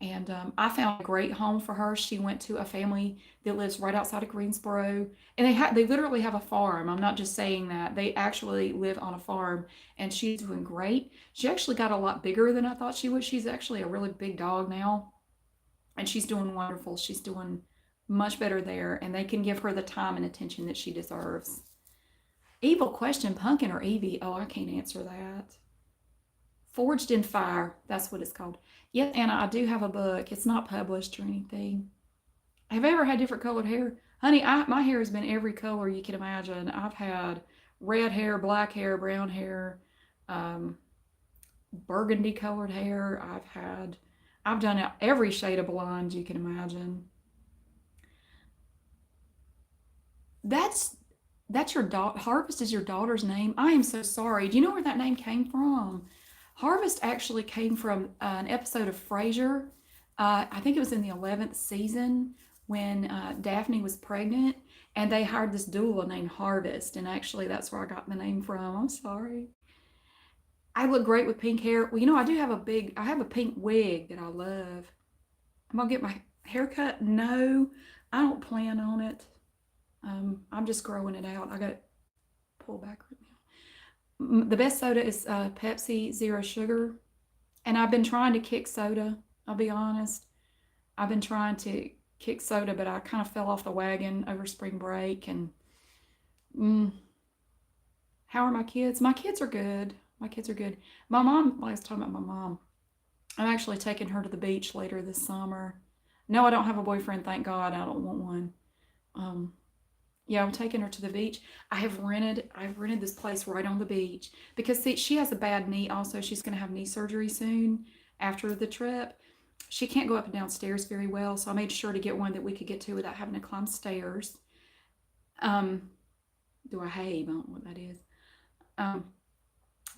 And I found a great home for her. She went to a family that lives right outside of Greensboro, and they literally have a farm. I'm not just saying that. They actually live on a farm, and she's doing great. She actually got a lot bigger than I thought she would. She's actually a really big dog now, and she's doing wonderful. She's doing much better there, and they can give her the time and attention that she deserves. Evil question, Pumpkin or Evie? Oh, I can't answer that. Forged in Fire, that's what it's called. Yes, Anna, I do have a book. It's not published or anything. Have I ever had different colored hair? Honey, my hair has been every color you can imagine. I've had red hair, black hair, brown hair, burgundy colored hair. I've done every shade of blonde you can imagine. That's your daughter. Harvest is your daughter's name. I am so sorry. Do you know where that name came from? Harvest actually came from an episode of Frasier. I think it was in the 11th season when Daphne was pregnant, and they hired this doula named Harvest, and actually that's where I got the name from. I'm sorry. I look great with pink hair. Well, I have a pink wig that I love. I'm gonna get my hair cut. No, I don't plan on it. I'm just growing it out. I got to pull back right now. The best soda is Pepsi Zero Sugar. And I've been trying to kick soda. I'll be honest. I've been trying to kick soda, but I kind of fell off the wagon over spring break. And how are my kids? My kids are good. My kids are good. My mom, I was talking about my mom. I'm actually taking her to the beach later this summer. No, I don't have a boyfriend, thank God. I don't want one. Yeah, I'm taking her to the beach. I've rented this place right on the beach because see, she has a bad knee also. She's going to have knee surgery soon after the trip. She can't go up and down stairs very well, so I made sure to get one that we could get to without having to climb stairs. Do I I don't know what that is.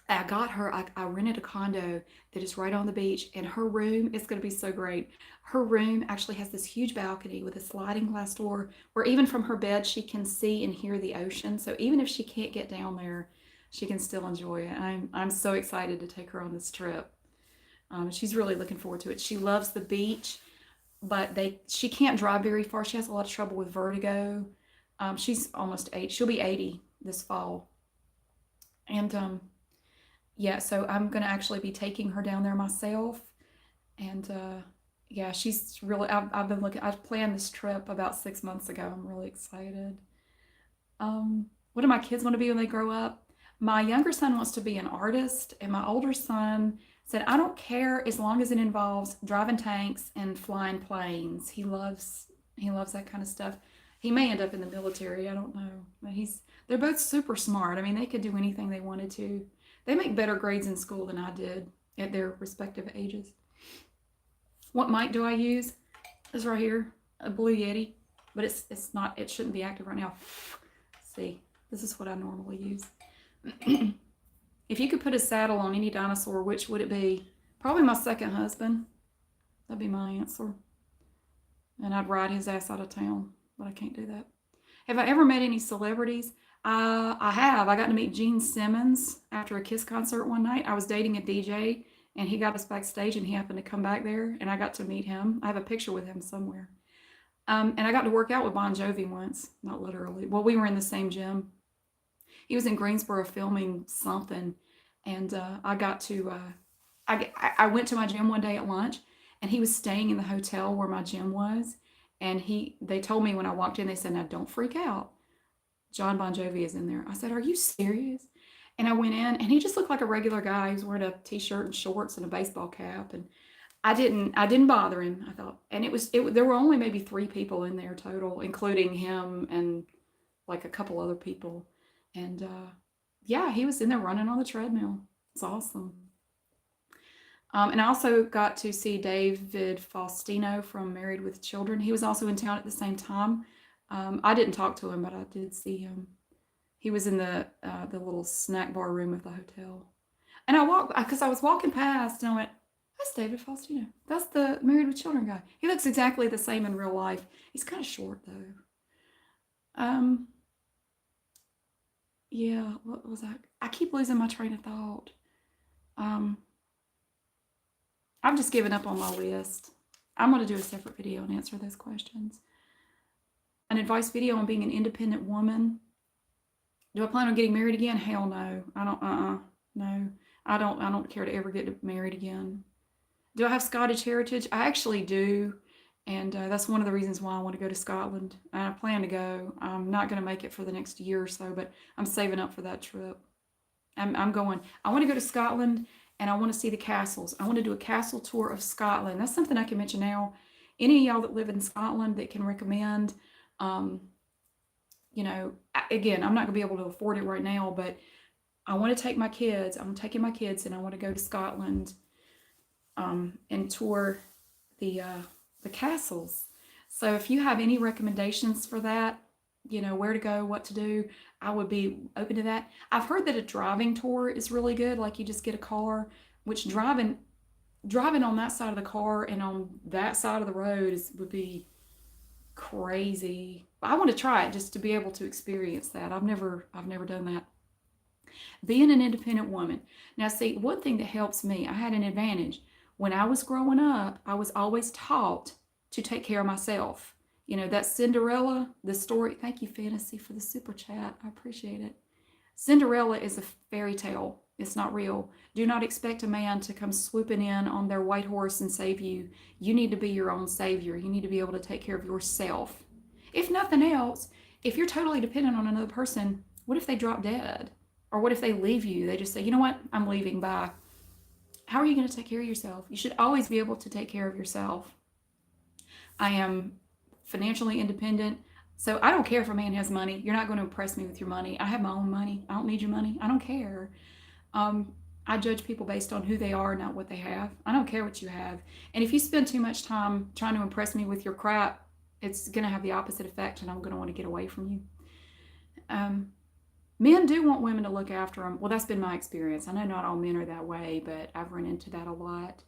I got her, I rented a condo that is right on the beach, and her room is going to be so great. Her room actually has this huge balcony with a sliding glass door where even from her bed she can see and hear the ocean. So even if she can't get down there, she can still enjoy it. I'm so excited to take her on this trip. She's really looking forward to it. She loves the beach, but she can't drive very far. She has a lot of trouble with vertigo. She's almost 8. She'll be 80 this fall. And yeah, so I'm going to actually be taking her down there myself. And yeah, she's really, I've planned this trip about 6 months ago. I'm really excited. What do my kids want to be when they grow up? My younger son wants to be an artist, and my older son said, I don't care as long as it involves driving tanks and flying planes. He loves that kind of stuff. He may end up in the military, I don't know. But they're both super smart. I mean, they could do anything they wanted to. They make better grades in school than I did at their respective ages. What mic do I use? This right here, a Blue Yeti, but it's not, it shouldn't be active right now. Let's see, this is what I normally use. If you could put a saddle on any dinosaur, which would it be? Probably my second husband. That'd be my answer. And I'd ride his ass out of town, but I can't do that. Have I ever met any celebrities? I have. I got to meet Gene Simmons after a Kiss concert one night. I was dating a DJ, and he got us backstage, and he happened to come back there, and I got to meet him. I have a picture with him somewhere. And I got to work out with Bon Jovi once, not literally. Well, we were in the same gym. He was in Greensboro filming something, and I got to. I went to my gym one day at lunch, and he was staying in the hotel where my gym was, and they told me when I walked in, they said, "Now don't freak out. John Bon Jovi is in there." I said, "Are you serious?" And I went in, and he just looked like a regular guy. He was wearing a t-shirt and shorts and a baseball cap, and I didn't bother him. I thought, and there were only maybe 3 people in there total, including him and like a couple other people. And yeah, he was in there running on the treadmill. It's awesome. And I also got to see David Faustino from Married with Children. He was also in town at the same time. I didn't talk to him, but I did see him. He was in the little snack bar room of the hotel. And I walked, because I was walking past, and I went, "That's David Faustino. That's the Married with Children guy." He looks exactly the same in real life. He's kind of short, though. Yeah, what was that? I keep losing my train of thought. I've just given up on my list. I'm going to do a separate video and answer those questions. An advice video on being an independent woman. Do I plan on getting married again? Hell no. I don't, no. I don't care to ever get married again. Do I have Scottish heritage? I actually do. And that's one of the reasons why I want to go to Scotland. I plan to go. I'm not going to make it for the next year or so, but I'm saving up for that trip. I'm going. I want to go to Scotland, and I want to see the castles. I want to do a castle tour of Scotland. That's something I can mention now. Any of y'all that live in Scotland that can recommend, you know, again, I'm not going to be able to afford it right now, but I want to take my kids. I'm taking my kids, and I want to go to Scotland and tour the castles. So if you have any recommendations for that, you know, where to go, what to do, I would be open to that. I've heard that a driving tour is really good. Like you just get a car, which driving on that side of the car and on that side of the road would be crazy. I want to try it just to be able to experience that. I've never done that. Being an independent woman. Now, see, one thing that helps me, I had an advantage. When I was growing up, I was always taught to take care of myself. You know, that Cinderella, the story. Thank you, Fantasy, for the super chat. I appreciate it. Cinderella is a fairy tale. It's not real. Do not expect a man to come swooping in on their white horse and save you. You need to be your own savior. You need to be able to take care of yourself. If nothing else, if you're totally dependent on another person, what if they drop dead? Or what if they leave you? They just say, "You know what? I'm leaving. Bye." How are you going to take care of yourself? You should always be able to take care of yourself. I am financially independent, so I don't care if a man has money. You're not going to impress me with your money. I have my own money. I don't need your money. I don't care. I judge people based on who they are, not what they have. I don't care what you have. And if you spend too much time trying to impress me with your crap, it's going to have the opposite effect, and I'm going to want to get away from you. Men do want women to look after them. Well, that's been my experience. I know not all men are that way, but I've run into that a lot.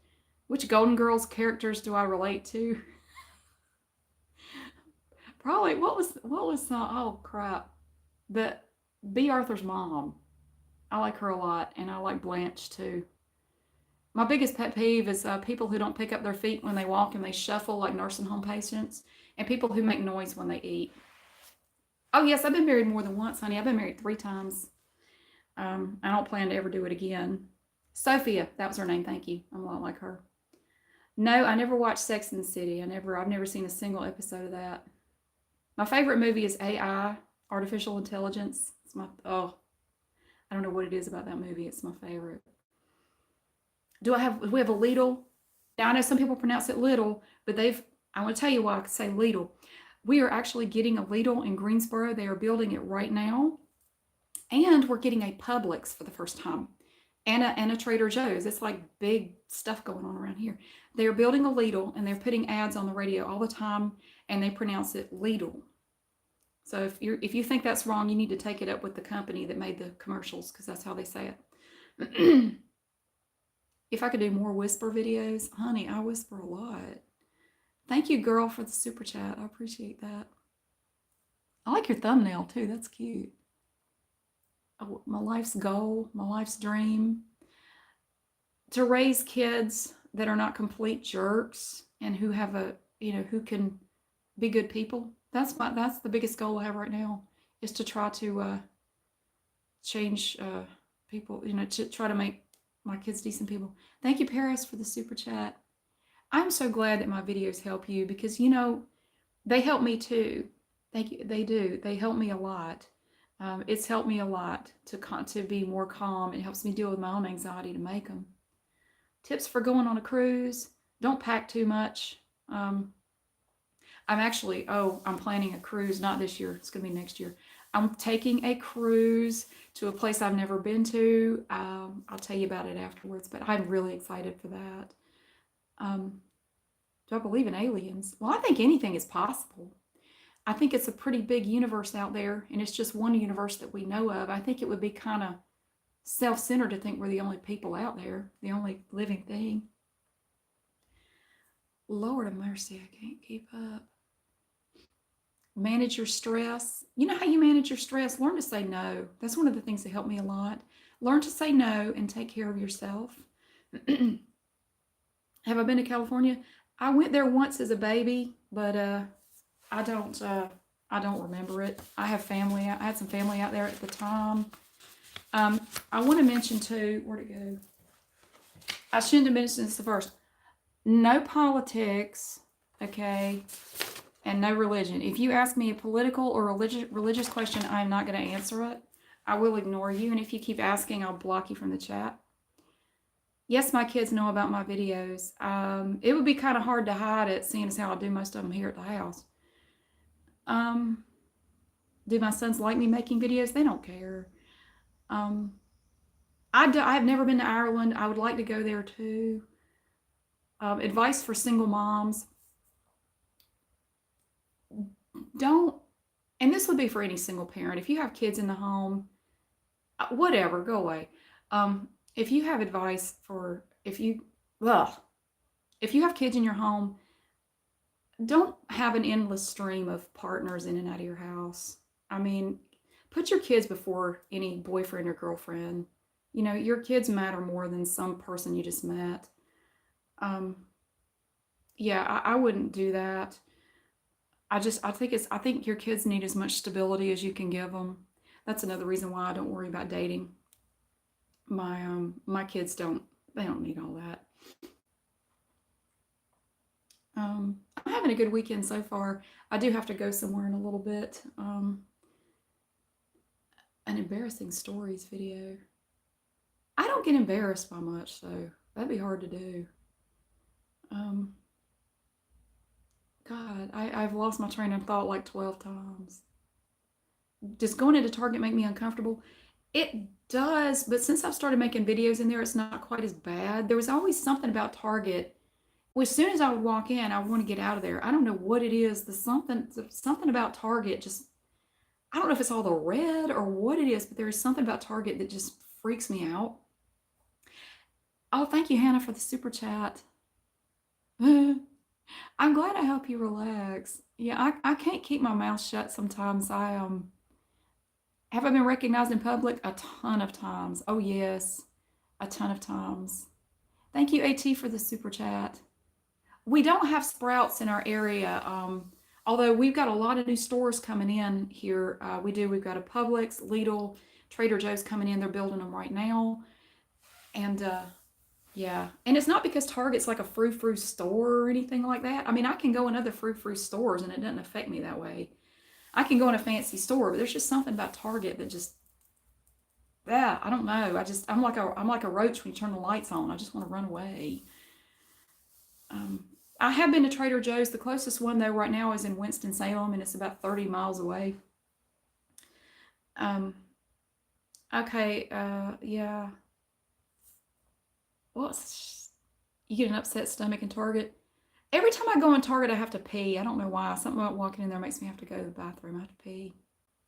Which Golden Girls characters do I relate to? Probably, what was oh crap. The B. Arthur's mom. I like her a lot, and I like Blanche too. My biggest pet peeve is people who don't pick up their feet when they walk and they shuffle like nursing home patients, and people who make noise when they eat. Oh, yes, I've been married more than once, honey. I've been married 3 times. I don't plan to ever do it again. Sophia, that was her name. Thank you. I'm a lot like her. No, I never watched Sex and the City. I've never seen a single episode of that. My favorite movie is AI, Artificial Intelligence. It's I don't know what it is about that movie. It's my favorite. We have a Lidl? Now, I know some people pronounce it Little, but I want to tell you why I could say Lidl. We are actually getting a Lidl in Greensboro. They are building it right now. And we're getting a Publix for the first time. And a Trader Joe's. It's like big stuff going on around here. They're building a Lidl, and they're putting ads on the radio all the time, and they pronounce it Lidl. So if you think that's wrong, you need to take it up with the company that made the commercials, because that's how they say it. If I could do more whisper videos, honey, I whisper a lot. Thank you, girl, for the super chat. I appreciate that. I like your thumbnail too. That's cute. Oh, my life's goal, my life's dream. to raise kids that are not complete jerks and who have a, who can be good people. That's the biggest goal I have right now, is to try to change people, to try to make my kids decent people. Thank you, Paris, for the super chat. I'm so glad that my videos help you, because they help me too. Thank you. They do. They help me a lot. It's helped me a lot to be more calm. It helps me deal with my own anxiety to make them. Tips for going on a cruise: don't pack too much. I'm planning a cruise, not this year. It's going to be next year. I'm taking a cruise to a place I've never been to. I'll tell you about it afterwards, but I'm really excited for that. Do I believe in aliens? Well, I think anything is possible. I think it's a pretty big universe out there, and it's just one universe that we know of. I think it would be kind of self-centered to think we're the only people out there, the only living thing. Lord of mercy, I can't keep up. Manage your stress. You know how you manage your stress? Learn to say no. That's one of the things that helped me a lot. Learn to say no and take care of yourself. Have I been to California? I went there once as a baby, but I don't remember it. I have family. I had some family out there at the time. I want to mention too, where'd it go? I shouldn't have mentioned this the first. No politics, okay, and no religion. If you ask me a political or religious question, I'm not going to answer it. I will ignore you, and if you keep asking, I'll block you from the chat. Yes, my kids know about my videos. It would be kind of hard to hide it, seeing as how I do most of them here at the house. Do my sons like me making videos? They don't care. I've never been to Ireland. I would like to go there too. Advice for single moms: don't, and this would be for any single parent, if you have kids in the home, whatever, go away. If you have advice for, if you have kids in your home, don't have an endless stream of partners in and out of your house. I mean, put your kids before any boyfriend or girlfriend. Your kids matter more than some person you just met. Yeah, I wouldn't do that. I think your kids need as much stability as you can give them. That's another reason why I don't worry about dating. My kids don't need all that. I'm having a good weekend so far. I do have to go somewhere in a little bit. An embarrassing stories video. I don't get embarrassed by much, so that'd be hard to do. God, I've lost my train of thought like 12 times. Does going into Target make me uncomfortable? It does, but since I've started making videos in there, it's not quite as bad. There was always something about Target. As soon as I would walk in, I want to get out of there. I don't know what it is. There's something about Target just, I don't know if it's all the red or what it is, but there is something about Target that just freaks me out. Oh, thank you, Hannah, for the super chat. I'm glad I help you relax. Yeah, I can't keep my mouth shut sometimes. Have I been recognized in public? A ton of times. Oh yes, a ton of times. Thank you, AT, for the super chat. We don't have Sprouts in our area, although we've got a lot of new stores coming in here. We've got a Publix, Lidl, Trader Joe's coming in. They're building them right now. And yeah, and it's not because Target's like a frou-frou store or anything like that. I mean, I can go in other frou-frou stores and it doesn't affect me that way. I can go in a fancy store, but there's just something about Target that just, yeah, I don't know. I'm like a roach when you turn the lights on. I just want to run away. I have been to Trader Joe's. The closest one though right now is in Winston-Salem, and it's about 30 miles away. Okay, yeah. Well, you get an upset stomach in Target. Every time I go in Target, I have to pee. I don't know why. Something about walking in there makes me have to go to the bathroom. I have to pee.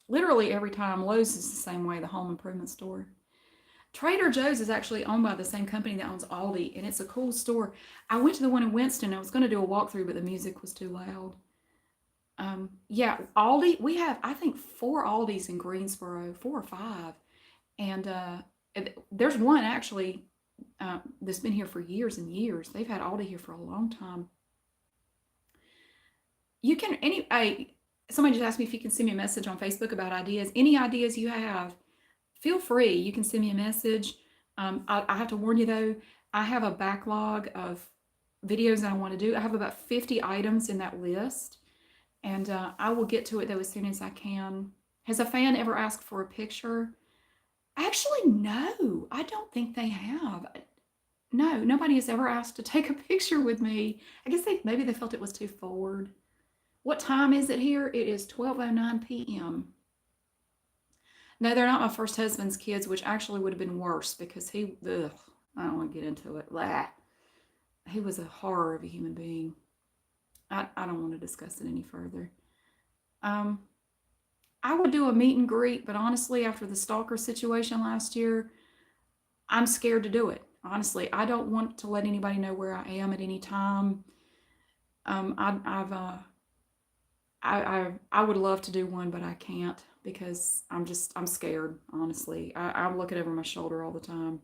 Literally every time. Lowe's is the same way, the home improvement store. Trader Joe's is actually owned by the same company that owns Aldi, and it's a cool store. I went to the one in Winston. I was going to do a walkthrough, but the music was too loud. Yeah, Aldi, we have, I think, 4 Aldis in Greensboro, 4 or 5. And there's one actually that's been here for years and years. They've had Aldi here for a long time. You can, somebody just asked me if you can send me a message on Facebook about ideas. Any ideas you have, feel free. You can send me a message. I have to warn you though, I have a backlog of videos that I want to do. I have about 50 items in that list, and I will get to it though as soon as I can. Has a fan ever asked for a picture? Actually, no, I don't think they have. No, nobody has ever asked to take a picture with me. I guess maybe they felt it was too forward. What time is it here? It is 12:09 p.m. No, they're not my first husband's kids, which actually would have been worse because I don't want to get into it. Blah. He was a horror of a human being. I don't want to discuss it any further. I would do a meet and greet, but honestly, after the stalker situation last year, I'm scared to do it. Honestly, I don't want to let anybody know where I am at any time. I would love to do one, but I can't because I'm scared, honestly. I'm looking over my shoulder all the time.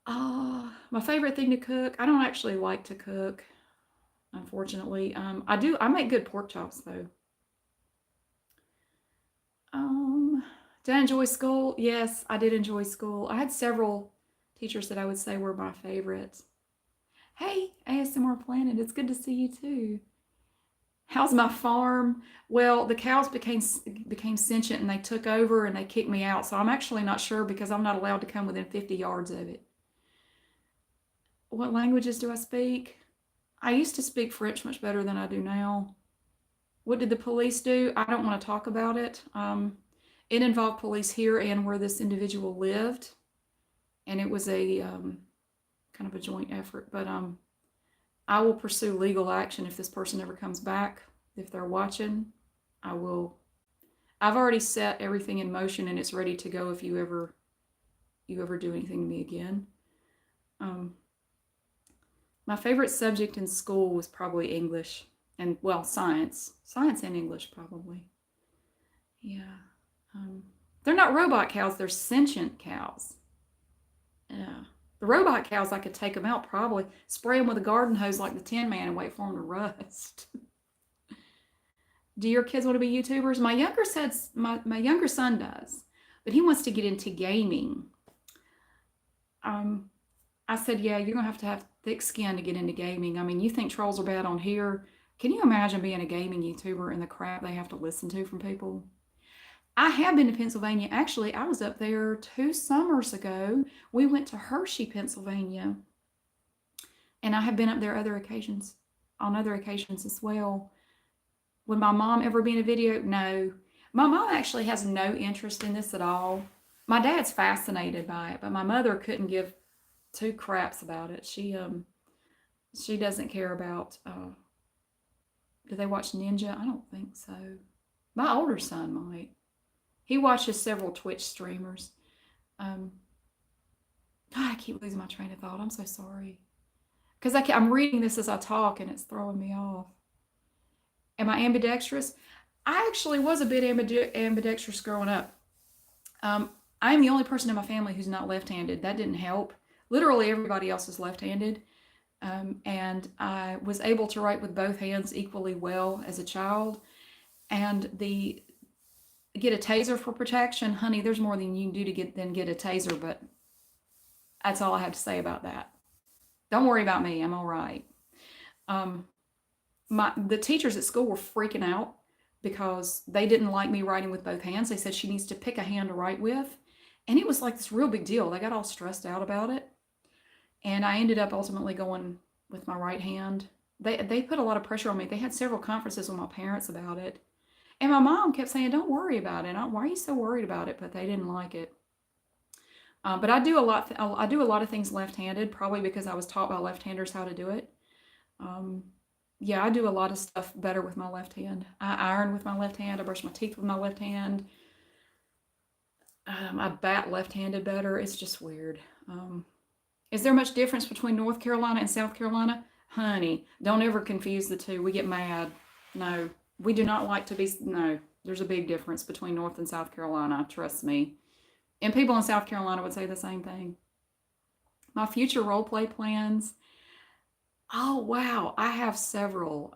My favorite thing to cook. I don't actually like to cook, unfortunately. I make good pork chops though. Did I enjoy school? Yes, I did enjoy school. I had several teachers that I would say were my favorites. Hey, ASMR Planet, it's good to see you too. How's my farm? Well, the cows became sentient and they took over and they kicked me out. So I'm actually not sure because I'm not allowed to come within 50 yards of it. What languages do I speak? I used to speak French much better than I do now. What did the police do? I don't want to talk about it. It involved police here and where this individual lived. And it was a kind of a joint effort. But I will pursue legal action if this person ever comes back. If they're watching, I will. I've already set everything in motion and it's ready to go if you ever do anything to me again. My favorite subject in school was probably English and, well, science and English probably. Yeah. They're not robot cows, they're sentient cows. Yeah. The robot cows, I could take them out probably, spray them with a garden hose like the Tin Man and wait for them to rust. Do your kids want to be YouTubers? My younger son does, but he wants to get into gaming. I said, yeah, you're going to have thick skin to get into gaming. I mean, you think trolls are bad on here. Can you imagine being a gaming YouTuber and the crap they have to listen to from people? I have been to Pennsylvania. Actually, I was up there 2 summers ago. We went to Hershey, Pennsylvania. And I have been up there on other occasions as well. Would my mom ever be in a video? No. My mom actually has no interest in this at all. My dad's fascinated by it, but my mother couldn't give 2 craps about it. She doesn't care about, do they watch Ninja? I don't think so. My older son might. He watches several Twitch streamers. God, I keep losing my train of thought. I'm so sorry. Because I'm reading this as I talk and it's throwing me off. Am I ambidextrous? I actually was a bit ambidextrous growing up. I am the only person in my family who's not left-handed. That didn't help. Literally everybody else is left-handed. And I was able to write with both hands equally well as a child. And get a taser for protection, honey, there's more than you can do than get a taser, but that's all I have to say about that. Don't worry about me, I'm all right. The teachers at school were freaking out because they didn't like me writing with both hands. They said she needs to pick a hand to write with. And it was like this real big deal. They got all stressed out about it. And I ended up ultimately going with my right hand. They put a lot of pressure on me. They had several conferences with my parents about it. And my mom kept saying, don't worry about it. Why are you so worried about it? But they didn't like it. But I do a lot of things left-handed, probably because I was taught by left-handers how to do it. Yeah, I do a lot of stuff better with my left hand. I iron with my left hand. I brush my teeth with my left hand. I bat left-handed better. It's just weird. Is there much difference between North Carolina and South Carolina? Honey, don't ever confuse the two. We get mad. No. We do not like to be, no, there's a big difference between North and South Carolina, trust me. And people in South Carolina would say the same thing. My future role play plans. Oh wow, I have several.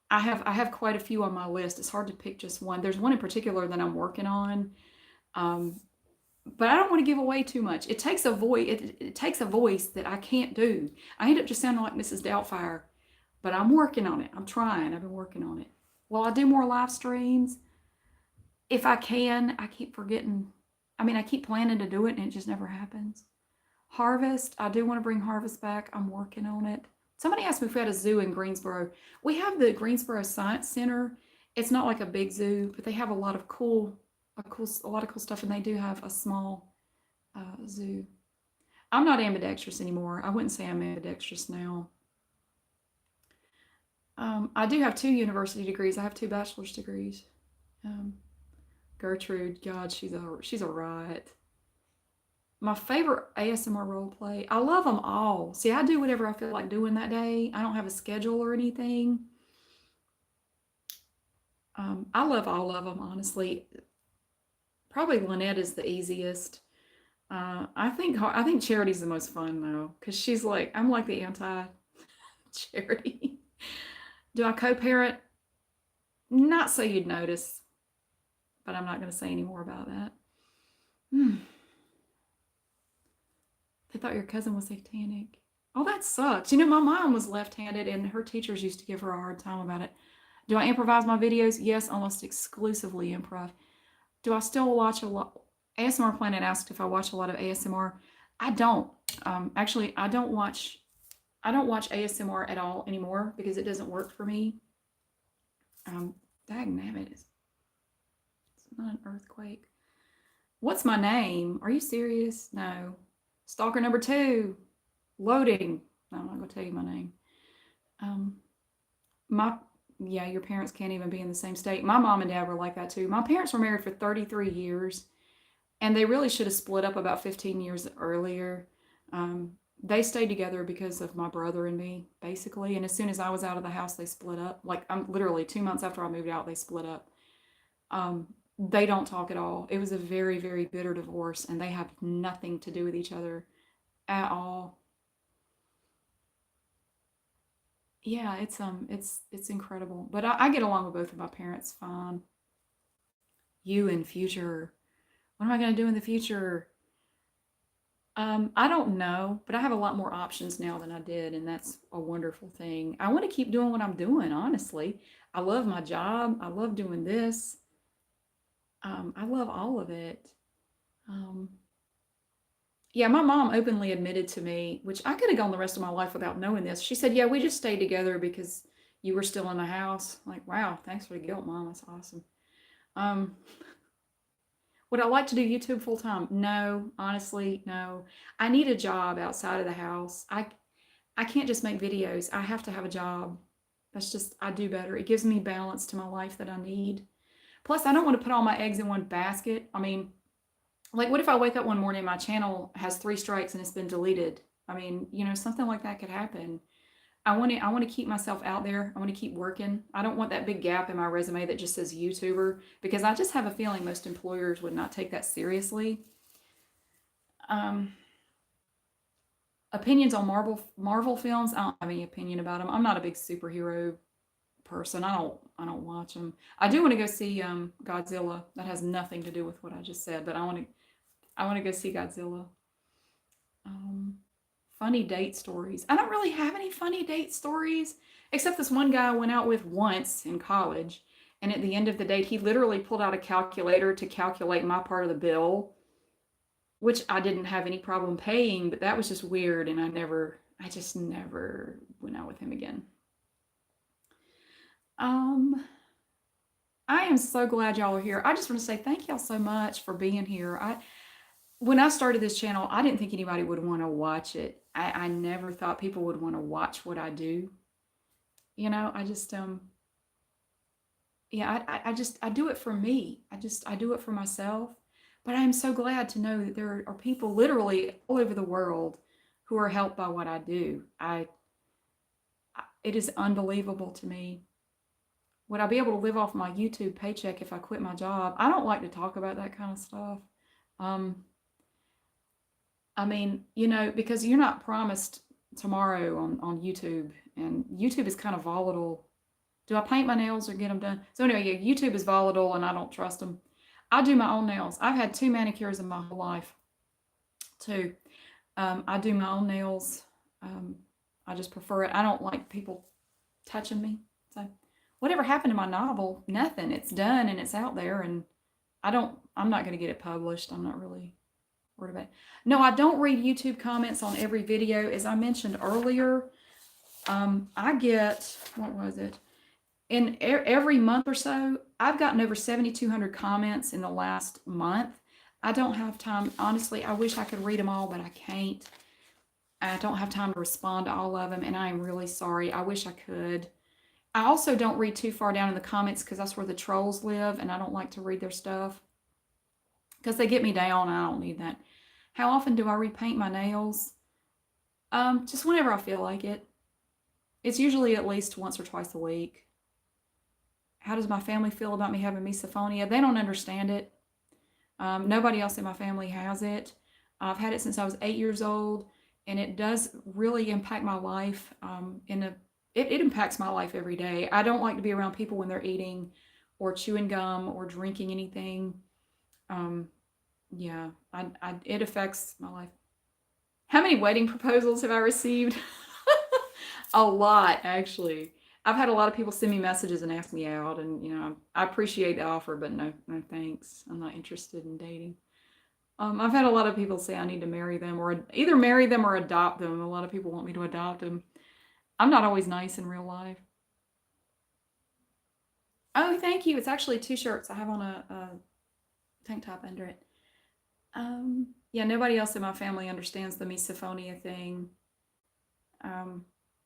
I have quite a few on my list. It's hard to pick just one. There's one in particular that I'm working on. Um, but I don't want to give away too much. It takes a voice. It takes a voice that I can't do. I end up just sounding like Mrs. Doubtfire, but I'm working on it. I'm trying. I've been working on it. Well, I do more live streams if I can. I keep forgetting. I mean, I keep planning to do it, and it just never happens. Harvest. I do want to bring Harvest back. I'm working on it. Somebody asked me if we had a zoo in Greensboro. We have the Greensboro Science Center. It's not like a big zoo, but they have a lot of cool stuff, and they do have a small zoo. I'm not ambidextrous anymore. I wouldn't say I'm ambidextrous now. I do have 2 university degrees. I have 2 bachelor's degrees. Um, Gertrude, God, she's a riot. My favorite ASMR role play. I love them all. See, I do whatever I feel like doing that day. I don't have a schedule or anything. I love all of them, honestly. Probably Lynette is the easiest. I think Charity's the most fun though, because she's like I'm like the anti Charity. Do I co-parent? Not so you'd notice, but I'm not going to say any more about that. Hmm. They thought your cousin was satanic. Oh, that sucks. You know, my mom was left-handed, and her teachers used to give her a hard time about it. Do I improvise my videos? Yes, almost exclusively improv. Do I still watch a lot? ASMR Planet asked if I watch a lot of ASMR. I don't. Actually, I don't watch. I don't watch ASMR at all anymore because it doesn't work for me. Dagnabbit, it's not an earthquake. What's my name? Are you serious? No. Stalker number 2. Loading. No, I'm not going to tell you my name. My Yeah, your parents can't even be in the same state. My mom and dad were like that too. My parents were married for 33 years, and they really should have split up about 15 years earlier. They stayed together because of my brother and me, basically. And as soon as I was out of the house, they split up. Like, I'm literally 2 months after I moved out, they split up. They don't talk at all. It was a very, very bitter divorce, and they have nothing to do with each other at all. Yeah, it's incredible. But I get along with both of my parents fine. You in future. What am I going to do in the future? I don't know, but I have a lot more options now than I did, and that's a wonderful thing. I want to keep doing what I'm doing, honestly. I love my job. I love doing this. I love all of it. Um, yeah, my mom openly admitted to me, which I could have gone the rest of my life without knowing this. She said, "Yeah, we just stayed together because you were still in the house." Like, wow, thanks for the guilt, Mom. That's awesome. Um, would I like to do YouTube full time? No, honestly, no. I need a job outside of the house. I can't just make videos. I have to have a job. That's just I do better. It gives me balance to my life that I need. Plus, I don't want to put all my eggs in one basket. I mean, like, what if I wake up one morning and my channel has 3 strikes and it's been deleted? I mean, something like that could happen. I want to keep myself out there. I want to keep working. I don't want that big gap in my resume that just says YouTuber, because I just have a feeling most employers would not take that seriously. Um, Opinions on Marvel films. I don't have any opinion about them. I'm not a big superhero person. I don't watch them. I do want to go see Godzilla. That has nothing to do with what I just said, but I want to go see Godzilla. Um, Funny date stories. I don't really have any funny date stories, except this one guy I went out with once in college. And at the end of the date, he literally pulled out a calculator to calculate my part of the bill, which I didn't have any problem paying, but that was just weird. And I just never went out with him again. Um, I am so glad y'all are here. I just want to say thank y'all so much for being here. When I started this channel, I didn't think anybody would want to watch it. I never thought people would want to watch what I do. I just yeah, I do it for me. I do it for myself. But I am so glad to know that there are people literally all over the world who are helped by what I do. It is unbelievable to me. Would I be able to live off my YouTube paycheck if I quit my job? I don't like to talk about that kind of stuff. Um, I mean, you know, because you're not promised tomorrow on YouTube, and YouTube is kind of volatile. Do I paint my nails or get them done? So anyway, yeah, YouTube is volatile and I don't trust them. I do my own nails. I've had 2 manicures in my whole life. Two. I do my own nails. Um, I just prefer it. I don't like people touching me. So whatever happened to my novel? Nothing. It's done and it's out there, and I'm not going to get it published. I'm not really worried about it. No, I don't read YouTube comments on every video. As I mentioned earlier, I get, what was it? In every month or so, I've gotten over 7,200 comments in the last month. I don't have time. Honestly, I wish I could read them all, but I can't. I don't have time to respond to all of them, and I am really sorry. I wish I could. I also don't read too far down in the comments because that's where the trolls live, and I don't like to read their stuff because they get me down. I don't need that. How often do I repaint my nails? Just whenever I feel like it. It's usually at least once or twice a week. How does my family feel about me having misophonia? They don't understand it. Nobody else in my family has it. I've had it since I was 8 years old, and it does really impact my life. It impacts my life every day. I don't like to be around people when they're eating or chewing gum or drinking anything. Yeah, it affects my life. How many wedding proposals have I received? A lot, actually. I've had a lot of people send me messages and ask me out, and you know, I appreciate the offer, but no, no thanks. I'm not interested in dating. I've had a lot of people say I need to marry them, or either marry them or adopt them. A lot of people want me to adopt them. I'm not always nice in real life. Oh, thank you. It's actually 2 shirts. I have on a tank top under it. Yeah, nobody else in my family understands the misophonia thing.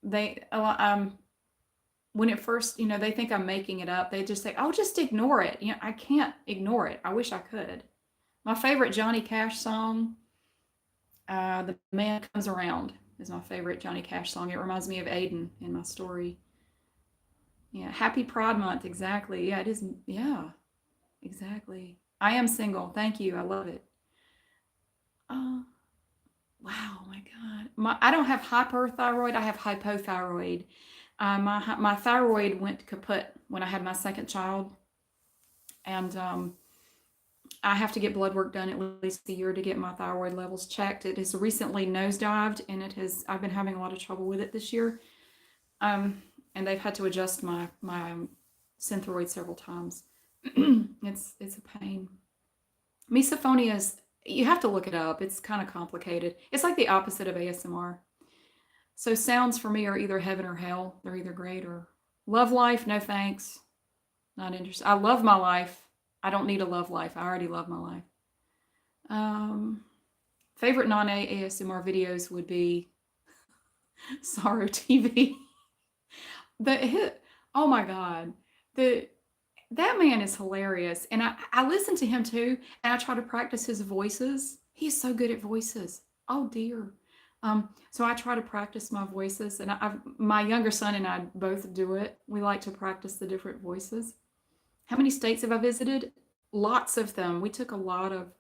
They a lot. When it first, you know, they think I'm making it up. They just say, "Oh, just ignore it." You know, I can't ignore it. I wish I could. My favorite Johnny Cash song, "The Man Comes Around," is my favorite Johnny Cash song. It reminds me of Aiden in my story. Yeah, Happy Pride Month, exactly. Yeah, it is. Yeah, exactly. I am single. Thank you. I love it. Uh, wow, my God. I don't have hyperthyroid. I have hypothyroid. My thyroid went kaput when I had my second child, and I have to get blood work done at least a year to get my thyroid levels checked. It has recently nosedived, and I've been having a lot of trouble with it this year. And they've had to adjust my Synthroid several times. It's a pain. Misophonia is, you have to look it up. It's kind of complicated. It's like the opposite of ASMR. So sounds for me are either heaven or hell. They're either great or love life. No thanks. Not interested. I love my life. I don't need a love life. I already love my life. Favorite non-ASMR videos would be Sorrow TV. Oh my God. That man is hilarious. And I listen to him too, and I try to practice his voices. He's so good at voices. Oh dear. So I try to practice my voices, and my younger son and I both do it. We like to practice the different voices. How many states have I visited? Lots of them. We took a lot of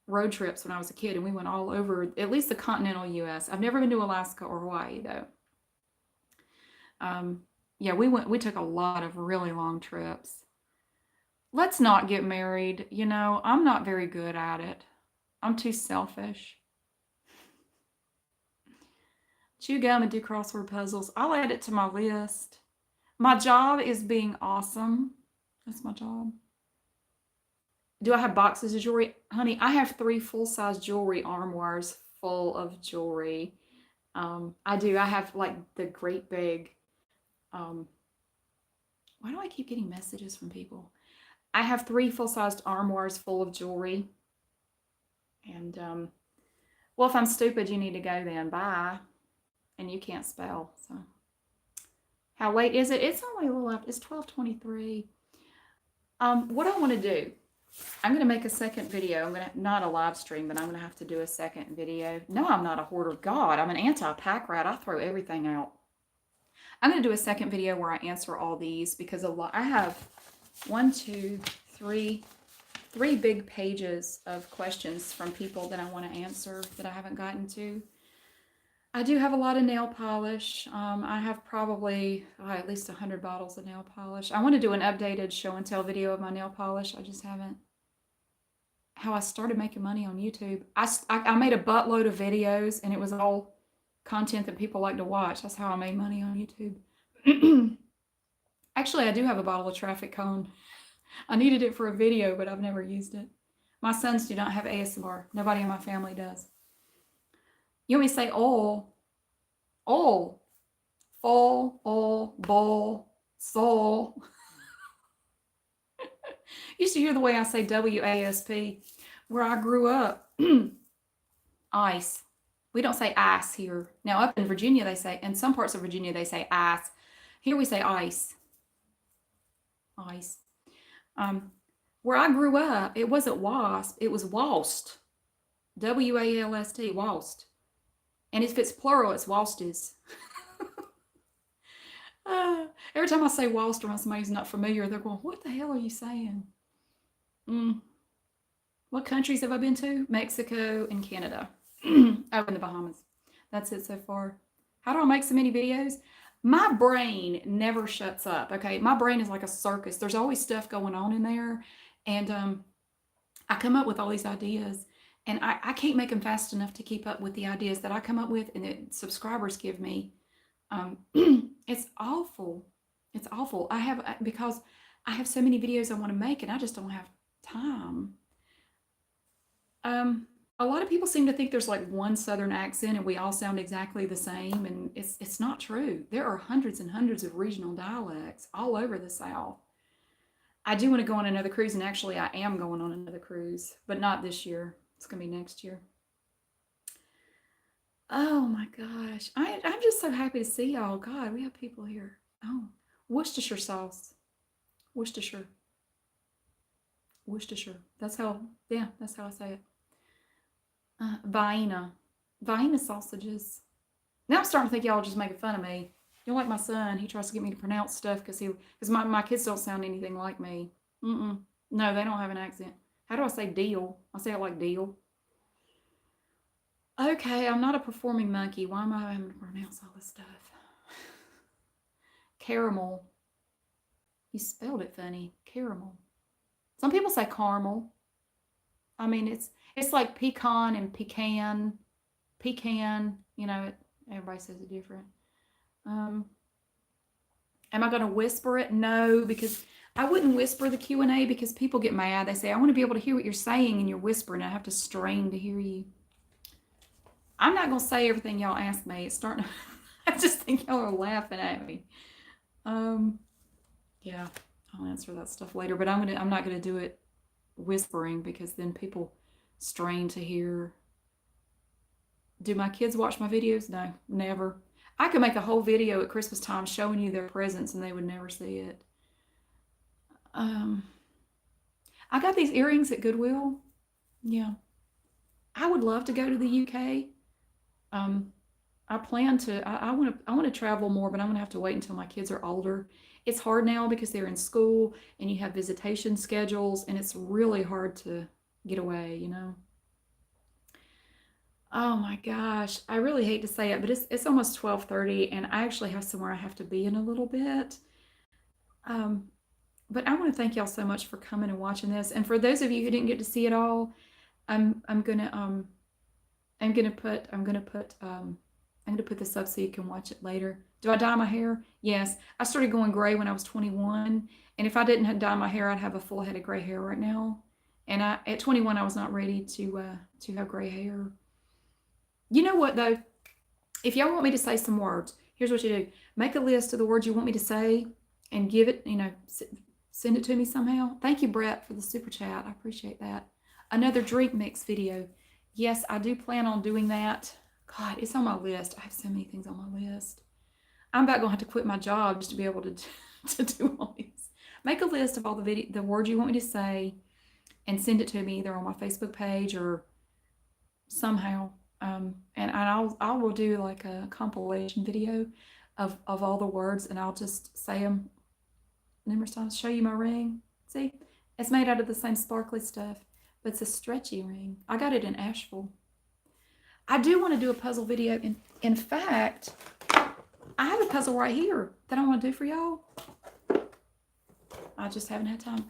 road trips when I was a kid, and we went all over at least the continental US. I've never been to Alaska or Hawaii though. Yeah, we took a lot of really long trips. Let's not get married. You know, I'm not very good at it. I'm too selfish. Chew gum and do crossword puzzles. I'll add it to my list. My job is being awesome. That's my job. Do I have boxes of jewelry? Honey, I have 3 full-size jewelry armoires full of jewelry. I do. I have like the great big. Why do I keep getting messages from people? I have 3 full-sized armoires full of jewelry. And, well, if I'm stupid, you need to go then. Bye. And you can't spell, so. How late is it? It's only a little after. It's 12:23. What I want to do, I'm going to make a second video. I'm going to, not a live stream, but I'm going to have to do a second video. No, I'm not a hoarder. God, I'm an anti-pack rat. I throw everything out. I'm going to do a second video where I answer all these because I have 1, 2, 3, 3 big pages of questions from people that I want to answer that I haven't gotten to. I do have a lot of nail polish. I have probably at least 100 bottles of nail polish. I want to do an updated show and tell video of my nail polish. I just haven't. How I started making money on YouTube. I made a buttload of videos, and it was all content that people like to watch. That's how I made money on YouTube. Actually, I do have a bottle of traffic cone. I needed it for a video, but I've never used it. My sons do not have ASMR. Nobody in my family does. You want me to say oil? Oil. Full, oil, bowl, soul. Used to hear the way I say WASP. Where I grew up, ice. We don't say ice here. Now, up in Virginia, they say, in some parts of Virginia, they say ice. Here we say ice. Ice. Where I grew up, it wasn't wasp, it was walst. W-A-L-S-T, walst. And if it's plural, it's walsties. Every time I say walst around somebody who's not familiar, they're going, what the hell are you saying? What countries have I been to? Mexico and Canada. Oh, and the Bahamas. That's it so far. How do I make so many videos? My brain never shuts up, okay? My brain is like a circus. There's always stuff going on in there. And I come up with all these ideas. And I can't make them fast enough to keep up with the ideas that I come up with and that subscribers give me. It's awful. It's awful. Because I have so many videos I want to make and I just don't have time. A lot of people seem to think there's like one Southern accent and we all sound exactly the same, and it's not true. There are hundreds and hundreds of regional dialects all over the South. I do want to go on another cruise, and actually I am going on another cruise, but not this year. It's going to be next year. Oh my gosh. I'm just so happy to see y'all. God, we have people here. Oh, Worcestershire sauce. Worcestershire. That's how I say it. Vienna sausages. Now I'm starting to think y'all are just making fun of me. You're like my son. He tries to get me to pronounce stuff because my kids don't sound anything like me. No, they don't have an accent. How do I say deal? I say it like deal. Okay, I'm not a performing monkey. Why am I having to pronounce all this stuff? Caramel. You spelled it funny. Caramel. Some people say caramel. I mean, it's like pecan and pecan. You know, everybody says it different. Am I going to whisper it? No, because I wouldn't whisper the Q&A because people get mad. They say, I want to be able to hear what you're saying, and you're whispering. I have to strain to hear you. I'm not going to say everything y'all ask me. It's starting to, I just think y'all are laughing at me. Yeah, I'll answer that stuff later, but I'm not going to do it whispering because then people strain to hear. Do my kids watch my videos? No, never. I could make a whole video at Christmas time showing you their presents and they would never see it. I got these earrings at Goodwill. Yeah. I would love to go to the UK. I plan to, I want to travel more, but I'm going to have to wait until my kids are older. It's hard now because they're in school and you have visitation schedules and it's really hard to get away, you know? Oh my gosh, I really hate to say it, but it's almost 12:30 and I actually have somewhere I have to be in a little bit. But I want to thank y'all so much for coming and watching this. And for those of you who didn't get to see it all, I'm gonna put this up so you can watch it later. Do I dye my hair? Yes. I started going gray when I was 21, and if I didn't dye my hair, I'd have a full head of gray hair right now. And at 21, I was not ready to have gray hair. You know what though? If y'all want me to say some words, here's what you do: make a list of the words you want me to say, and give it. Send it to me somehow. Thank you, Brett, for the super chat. I appreciate that. Another drink mix video. Yes, I do plan on doing that. God, it's on my list. I have so many things on my list. I'm about going to have to quit my job just to be able to do all these. Make a list of all the words you want me to say and send it to me either on my Facebook page or somehow. And I will do like a compilation video of all the words, and I'll just say them numerous times. Show you my ring. See? It's made out of the same sparkly stuff, but it's a stretchy ring. I got it in Asheville. I do want to do a puzzle video. In fact, I have a puzzle right here that I want to do for y'all. I just haven't had time.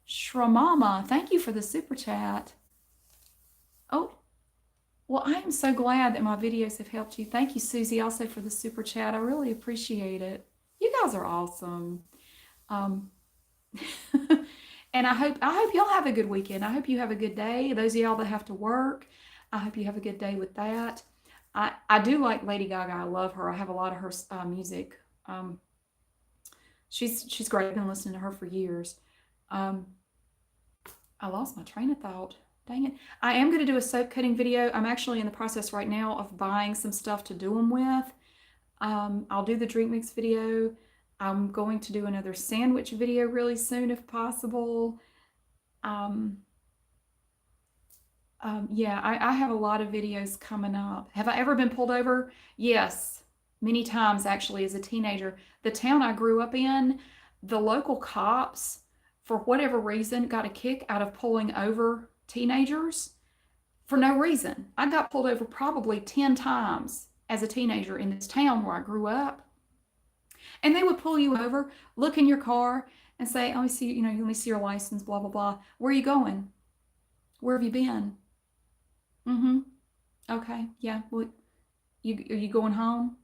Shramama, thank you for the super chat. Oh, well, I am so glad that my videos have helped you. Thank you, Susie, also for the super chat. I really appreciate it. You guys are awesome. And I hope y'all have a good weekend. I hope you have a good day. Those of y'all that have to work, I hope you have a good day with that. I do like Lady Gaga. I love her. I have a lot of her music. She's great. I've been listening to her for years. I lost my train of thought. Dang it. I am going to do a soap cutting video. I'm actually in the process right now of buying some stuff to do them with. I'll do the drink mix video. I'm going to do another sandwich video really soon if possible. Yeah, I have a lot of videos coming up. Have I ever been pulled over? Yes, many times actually as a teenager. The town I grew up in, the local cops, for whatever reason, got a kick out of pulling over teenagers for no reason. I got pulled over probably 10 times as a teenager in this town where I grew up. And they would pull you over, look in your car, and say, "Let me see, let me see your license, blah, blah, blah. Where are you going? Where have you been?" Okay, yeah. Well, are you going home?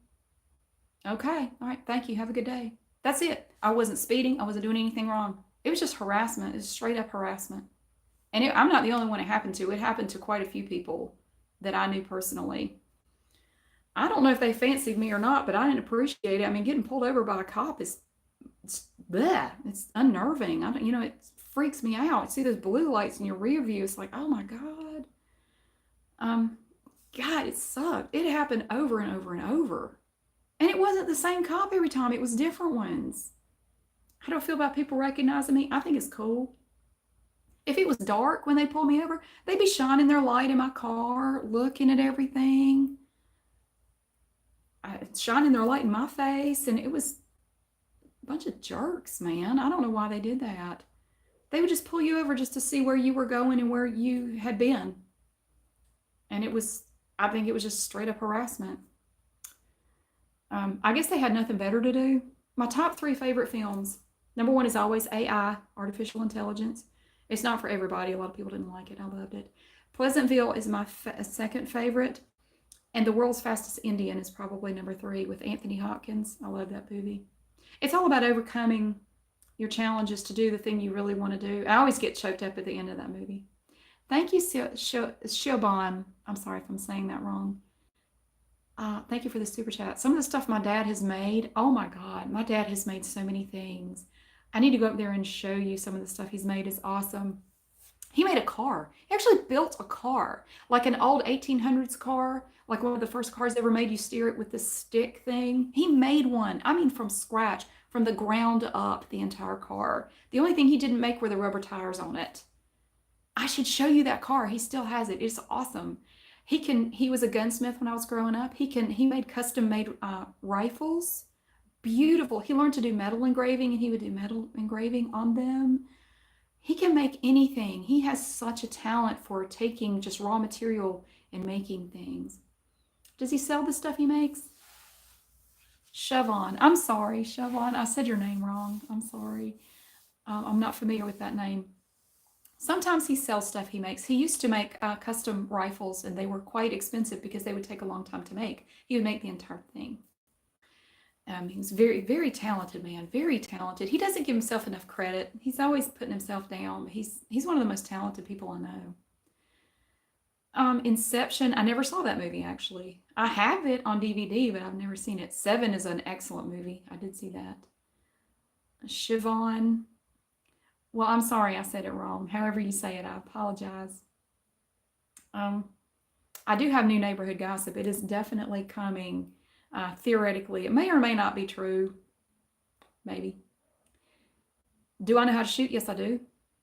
Okay, all right, thank you. Have a good day. That's it. I wasn't speeding. I wasn't doing anything wrong. It was just harassment. It was straight up harassment. And I'm not the only one it happened to. It happened to quite a few people that I knew personally. I don't know if they fancied me or not, but I didn't appreciate it. I mean, getting pulled over by a cop it's bleh. It's unnerving. It freaks me out. You see those blue lights in your rear view. It's like, oh my God. God, it sucked. It happened over and over and over. And it wasn't the same cop every time. It was different ones. How do I feel about people recognizing me? I think it's cool. If it was dark when they pulled me over, they'd be shining their light in my car, looking at everything, shining their light in my face. And it was a bunch of jerks, man. I don't know why they did that. They would just pull you over just to see where you were going and where you had been. And I think it was just straight up harassment. I guess they had nothing better to do. My top 3 favorite films. Number 1 is always AI, artificial intelligence. It's not for everybody. A lot of people didn't like it. I loved it. Pleasantville is my second favorite. And The World's Fastest Indian is probably number 3 with Anthony Hopkins. I love that movie. It's all about overcoming your challenges to do the thing you really want to do. I always get choked up at the end of that movie. Thank you, Shoban. I'm sorry if I'm saying that wrong. Thank you for the super chat. Some of the stuff my dad has made, oh my God, my dad has made so many things. I need to go up there and show you some of the stuff he's made. Is awesome. He made a car. He actually built a car, like an old 1800s car, like one of the first cars ever made. You steer it with this stick thing. He made one, I mean, from scratch, from the ground up, the entire car. The only thing he didn't make were the rubber tires on it. I should show you that car. He still has it. It's awesome. He was a gunsmith when I was growing up. He made custom made rifles. Beautiful. He learned to do metal engraving, and he would do metal engraving on them. He can make anything. He has such a talent for taking just raw material and making things. Does he sell the stuff he makes? Siobhan. I'm sorry, Siobhan. I said your name wrong. I'm sorry. I'm not familiar with that name. Sometimes he sells stuff he makes. He used to make custom rifles, and they were quite expensive because they would take a long time to make. He would make the entire thing. He was very, very talented man, very talented. He doesn't give himself enough credit. He's always putting himself down. He's one of the most talented people I know. Inception, I never saw that movie, actually. I have it on DVD, but I've never seen it. Seven is an excellent movie. I did see that. Siobhan. Well, I'm sorry I said it wrong. However you say it, I apologize. I do have new neighborhood gossip. It is definitely coming. Theoretically, it may or may not be true. Maybe. Do I know how to shoot? Yes, I do.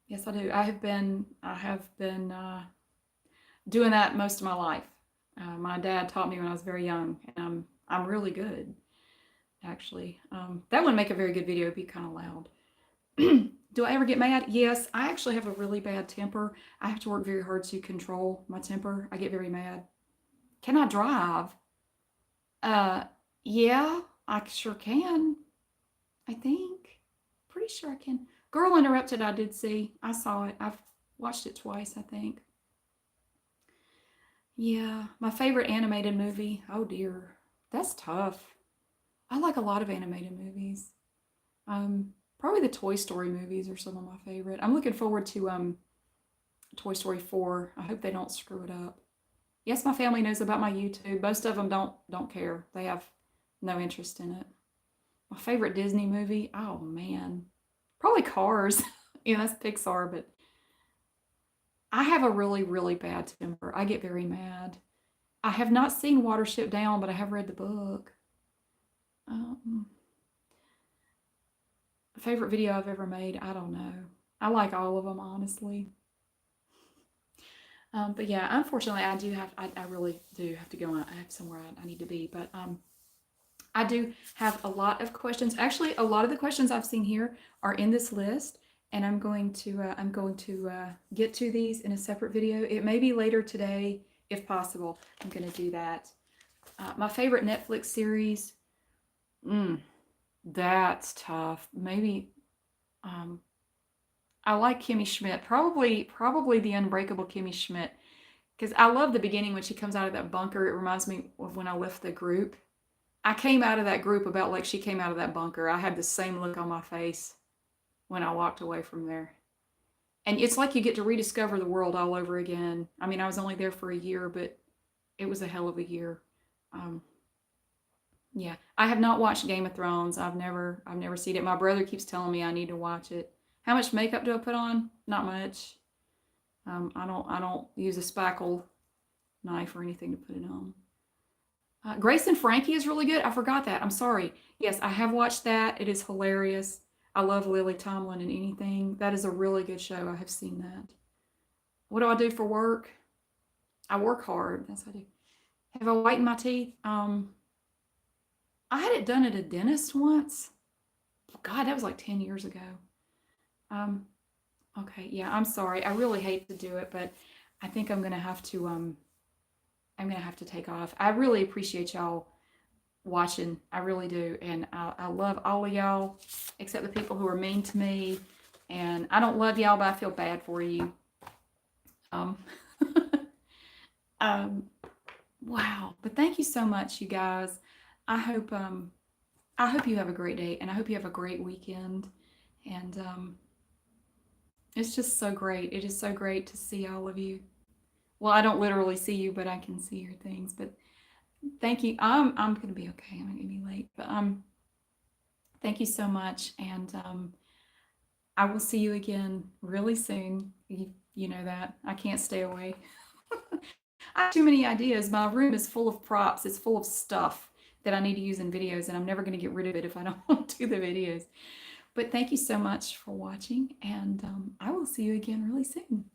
Yes, I do. I have been doing that most of my life. My dad taught me when I was very young, and I'm really good, actually. That wouldn't make a very good video. It'd be kind of loud. Do I ever get mad? Yes, I actually have a really bad temper. I have to work very hard to control my temper. I get very mad. Can I drive? Uh, yeah, I sure can. I think. Pretty sure I can. Girl Interrupted, I did see. I saw it. I've watched it twice, I think. Yeah, my favorite animated movie. Oh dear, that's tough. I like a lot of animated movies. Probably the Toy Story movies are some of my favorite. I'm looking forward to Toy Story 4. I hope they don't screw it up. Yes, my family knows about my YouTube. Most of them don't care. They have no interest in it. My favorite Disney movie. Oh man, probably Cars. Yeah, that's Pixar, but I have a really, really bad temper. I get very mad. I have not seen Watership Down, but I have read the book. Um, favorite video I've ever made? I don't know. I like all of them, honestly. But yeah, unfortunately, I really do have to go on. I have somewhere I need to be. But I do have a lot of questions. Actually, a lot of the questions I've seen here are in this list, and I'm going to get to these in a separate video. It may be later today, if possible. I'm going to do that. My favorite Netflix series. That's tough. Maybe I like Kimmy Schmidt. Probably the Unbreakable Kimmy Schmidt. Because I love the beginning when she comes out of that bunker. It reminds me of when I left the group. I came out of that group about like she came out of that bunker. I had the same look on my face when I walked away from there. And it's like you get to rediscover the world all over again. I mean, I was only there for a year, but it was a hell of a year. Um, yeah, I have not watched Game of Thrones. I've never seen it. My brother keeps telling me I need to watch it. How much makeup do I put on? Not much. I don't use a spackle knife or anything to put it on. Grace and Frankie is really good. I forgot that. I'm sorry. Yes, I have watched that. It is hilarious. I love Lily Tomlin and anything. That is a really good show. I have seen that. What do I do for work? I work hard. That's what I do. Have I whitened my teeth? I had it done at a dentist once. God, that was like 10 years ago. Um, okay, yeah, I'm sorry. I really hate to do it, but I think I'm gonna have to take off. I really appreciate y'all watching. I really do. And I love all of y'all, except the people who are mean to me. And I don't love y'all, but I feel bad for you. Um, um, wow. But thank you so much, you guys. I hope I hope you have a great day, and I hope you have a great weekend. And it's just so great. It is so great to see all of you. Well, I don't literally see you, but I can see your things. But thank you. I'm gonna be okay. I'm not gonna be late. But thank you so much, and I will see you again really soon. You know that I can't stay away. I have too many ideas. My room is full of props. It's full of stuff that I need to use in videos, and I'm never going to get rid of it if I don't do the videos. But thank you so much for watching, and I will see you again really soon.